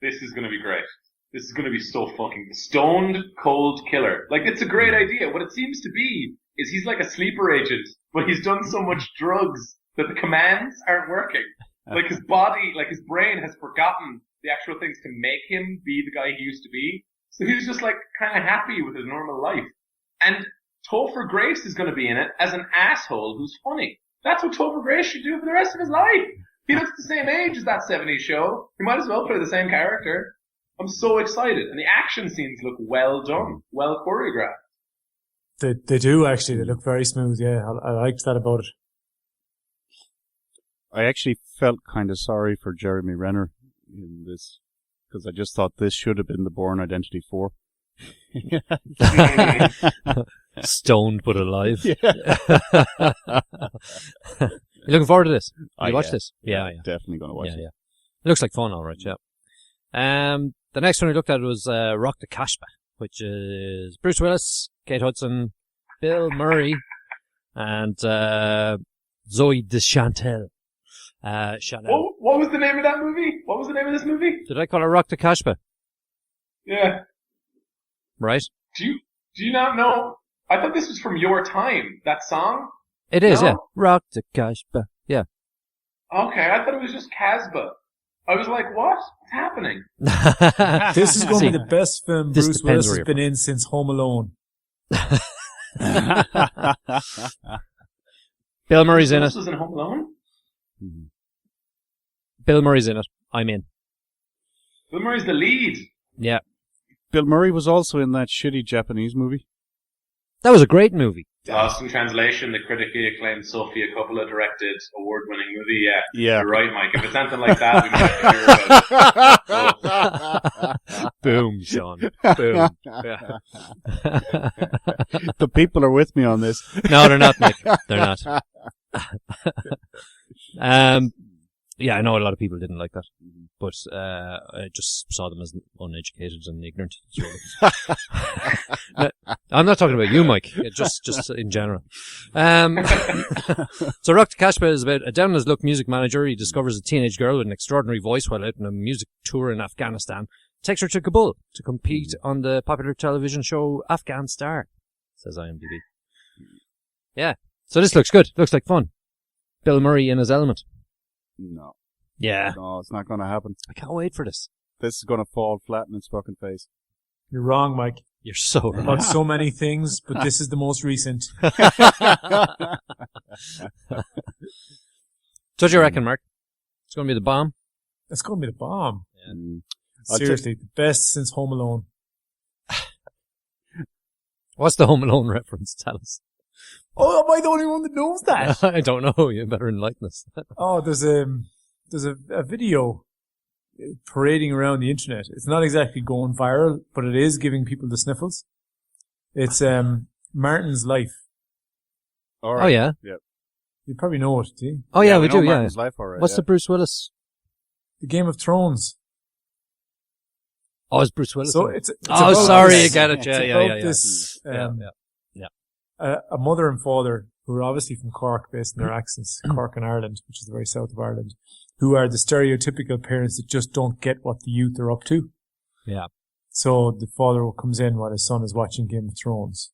This is going to be great. This is going to be so fucking stoned cold killer. Like, it's a great idea. What it seems to be is he's like a sleeper agent, but he's done so much drugs that the commands aren't working. Like his body, like his brain has forgotten the actual things to make him be the guy he used to be. So he's just like kind of happy with his normal life. And Topher Grace is going to be in it as an asshole who's funny. That's what Topher Grace should do for the rest of his life. He looks the same age as that 70s show. He might as well play the same character. I'm so excited. And the action scenes look well done, well choreographed. They do, actually. They look very smooth, yeah. I liked that about it. I actually felt kind of sorry for Jeremy Renner in this, because I just thought this should have been the Bourne Identity 4. Stoned but alive. Yeah. You looking forward to this? You watch yeah. this? Yeah. Definitely going to watch it. Yeah. It looks like fun, all right, yeah. The next one we looked at was Rock the Cashba, which is Bruce Willis, Kate Hudson, Bill Murray, and Zoe Deschantel. Chanel. What was the name of that movie? What was the name of this movie? Did I call it Rock the Kashba? Yeah. Right? Do you not know? I thought this was from your time, that song. It is, No? yeah. Rock the Kashba. Yeah. Okay, I thought it was just Casbah. I was like, what? What's happening? This is going to be the best film This Bruce depends Willis where has you're been in since Home Alone. Bill Murray's in it. This was in Home Alone? Bill Murray's in it. I'm in. Bill Murray's the lead. Yeah. Bill Murray was also in that shitty Japanese movie. That was a great movie. Lost in Translation, the critically acclaimed Sofia Coppola directed award-winning movie. Yeah, Yeah. You're right, Mike. If it's anything like that, we might hear about it. Boom, Sean. Boom. Yeah. The people are with me on this. No, they're not, Nick. They're not. Yeah, I know a lot of people didn't like that, but I just saw them as uneducated and ignorant. I'm not talking about you, Mike. Just in general. So Rock the Kashba is about a down-on-his-luck music manager. He discovers a teenage girl with an extraordinary voice while out on a music tour in Afghanistan. Takes her to Kabul to compete on the popular television show Afghan Star, says IMDb. Yeah. So this looks good. Looks like fun. Bill Murray in his element. No. Yeah. No, it's not going to happen. I can't wait for this. This is going to fall flat in its fucking face. You're wrong, Mike. You're so right. About so many things, but this is the most recent. So what do you reckon, Mark? It's going to be the bomb? It's going to be the bomb. Yeah. Seriously, the best since Home Alone. What's the Home Alone reference? Tell us. Oh, am I the only one that knows that? I don't know. You better enlighten us. Oh, there's a video parading around the internet. It's not exactly going viral, but it is giving people the sniffles. It's Martin's Life. All right. Oh, yeah? Yep. You probably know it, do you? Oh, yeah, we know do, yeah. Martin's Life, all right, What's yeah. the Bruce Willis? The Game of Thrones. Oh, it's Bruce Willis. So in it? it's Oh, about sorry, this- you get it. it's Yeah, yeah, about yeah, yeah. this, Yeah. a mother and father who are obviously from Cork, based on their accents, Cork and Ireland, which is the very south of Ireland, who are the stereotypical parents that just don't get what the youth are up to. Yeah. So the father comes in while his son is watching Game of Thrones.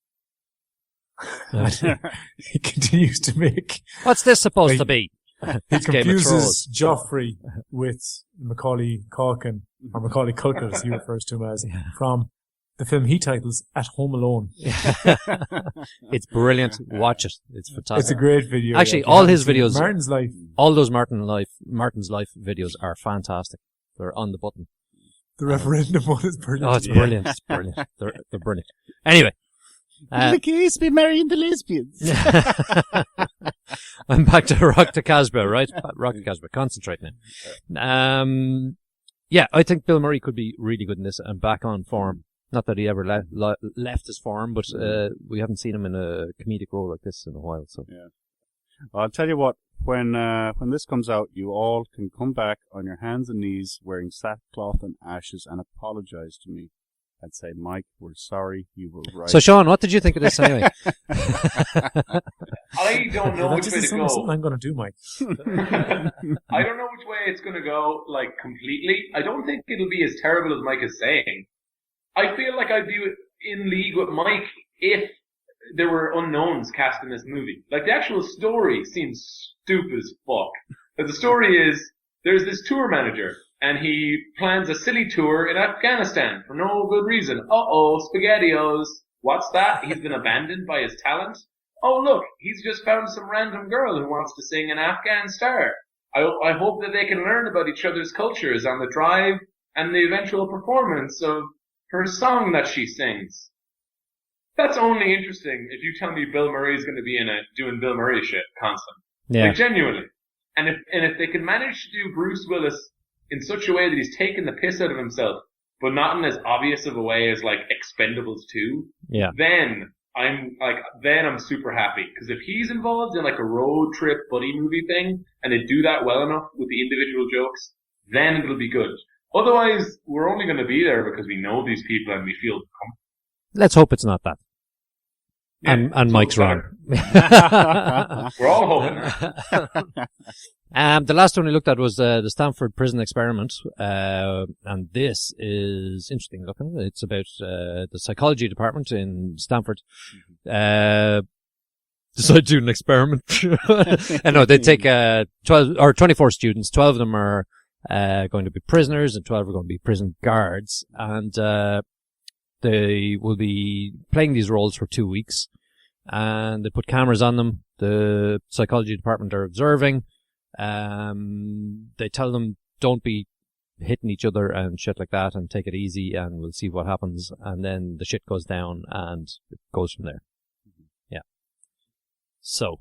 He continues to make... What's this supposed to be? He It's Game of confuses Joffrey with Macaulay Culkin, or Macaulay Culkin as he refers to him as, from the film he titles At Home Alone. It's brilliant. Watch it. It's fantastic. It's a great video. Actually, if you all haven't his seen it. videos- Martin's Life. All those Martin's Life videos are fantastic. They're on the button. The referendum one is brilliant. Oh, it's brilliant. It's brilliant. They're brilliant. Anyway. The gays be marrying the lesbians. I'm back to Rock the Casbah, right? Rock the Casbah. Concentrate now. Yeah, I think Bill Murray could be really good in this and back on form. Not that he ever left his form, but we haven't seen him in a comedic role like this in a while. So Yeah. I'll tell you what, when this comes out, you all can come back on your hands and knees wearing sackcloth and ashes and apologize to me. I'd say, Mike, we're sorry, you were right. So, Sean, what did you think of this anyway? I don't know That which just way to sounds like go. something I'm going to do, Mike. I don't know which way it's going to go, like, completely. I don't think it'll be as terrible as Mike is saying. I feel like I'd be in league with Mike if there were unknowns cast in this movie. Like, the actual story seems stupid as fuck. But the story is, there's this tour manager, and he plans a silly tour in Afghanistan for no good reason. Uh-oh, SpaghettiOs. What's that? He's been abandoned by his talent? Oh, look, he's just found some random girl who wants to sing an Afghan star. I hope that they can learn about each other's cultures on the drive and the eventual performance of her song that she sings. That's only interesting if you tell me Bill Murray's going to be in it doing Bill Murray shit constant. Yeah. Like, genuinely. And if they can manage to do Bruce Willis in such a way that he's taking the piss out of himself, but not in as obvious of a way as like Expendables 2, Yeah. then I'm super happy. Because if he's involved in like a road trip buddy movie thing, and they do that well enough with the individual jokes, then it'll be good. Otherwise, we're only going to be there because we know these people and we feel Let's hope it's not that. Yeah, and Mike's wrong. We're all hoping that. The last one we looked at was the Stanford prison experiment, and this is interesting looking. It's about the psychology department in Stanford. Decide to do an experiment. And no, they take 12 or 24 students. 12 of them are going to be prisoners, and 12 are going to be prison guards, and they will be playing these roles for 2 weeks. And they put cameras on them. The psychology department are observing. They tell them don't be hitting each other and shit like that, and take it easy, and we'll see what happens. And then the shit goes down, and it goes from there. Yeah. So.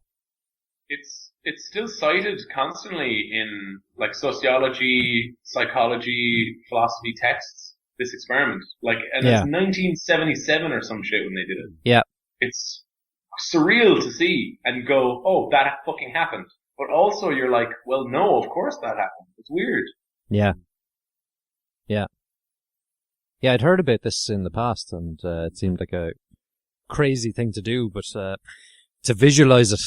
It's still cited constantly in like sociology, psychology, philosophy texts. This experiment, like, and it's 1977 or some shit when they did it. Yeah. It's surreal to see and go, oh, that fucking happened. But also you're like, well, no, of course that happened. It's weird. Yeah. Yeah. Yeah, I'd heard about this in the past, and it seemed like a crazy thing to do, but to visualize it,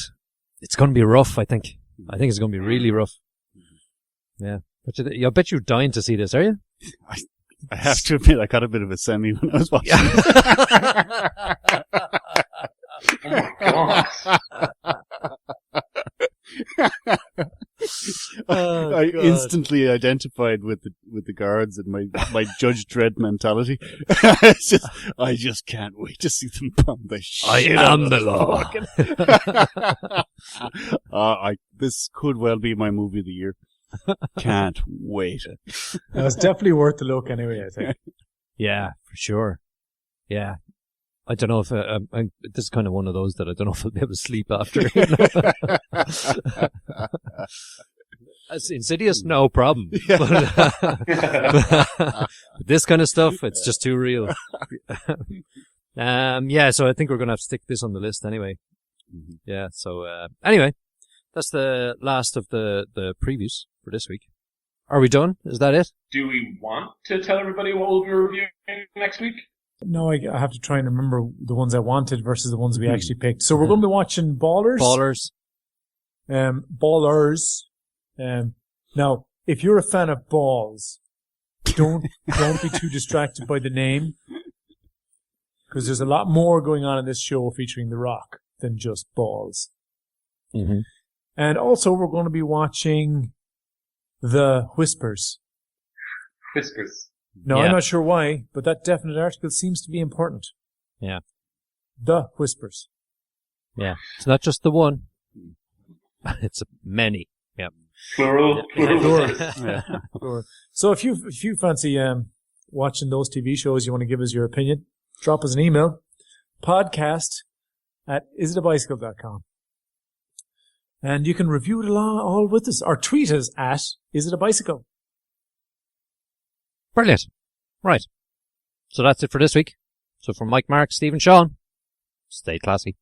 it's going to be rough, I think. I think it's going to be really rough. Yeah. But I bet you're dying to see this, are you? I have to admit, I got a bit of a semi when I was watching Oh my god. I instantly identified with the guards and my Judge Dredd mentality. I just can't wait to see them bomb the shit I out am of the law. This could well be my movie of the year. Can't wait. It's definitely worth the look anyway, I think. Yeah, for sure. Yeah. I don't know if this is kind of one of those that I don't know if I'll be able to sleep after. That's Insidious, no problem. But this kind of stuff, it's just too real. So I think we're going to have to stick this on the list anyway. Yeah, so anyway, that's the last of the previews for this week. Are we done? Is that it? Do we want to tell everybody what we'll be reviewing next week? No, I have to try and remember the ones I wanted versus the ones we actually picked. So we're going to be watching Ballers. Ballers. Now, if you're a fan of balls, don't be too distracted by the name, because there's a lot more going on in this show featuring The Rock than just balls. Mm-hmm. And also, we're going to be watching The Whispers. No, Yeah. I'm not sure why, but that definite article seems to be important. Yeah. The Whispers. Yeah. It's not just the one. It's many. Yeah. Plural. Yeah. Plural. So if you fancy watching those TV shows, you want to give us your opinion, drop us an email, podcast@isitabicycle.com. And you can review it all with us, or tweet us at isitabicycle. Brilliant. Right. So that's it for this week. So from Mike, Mark, Steve, and Sean, stay classy.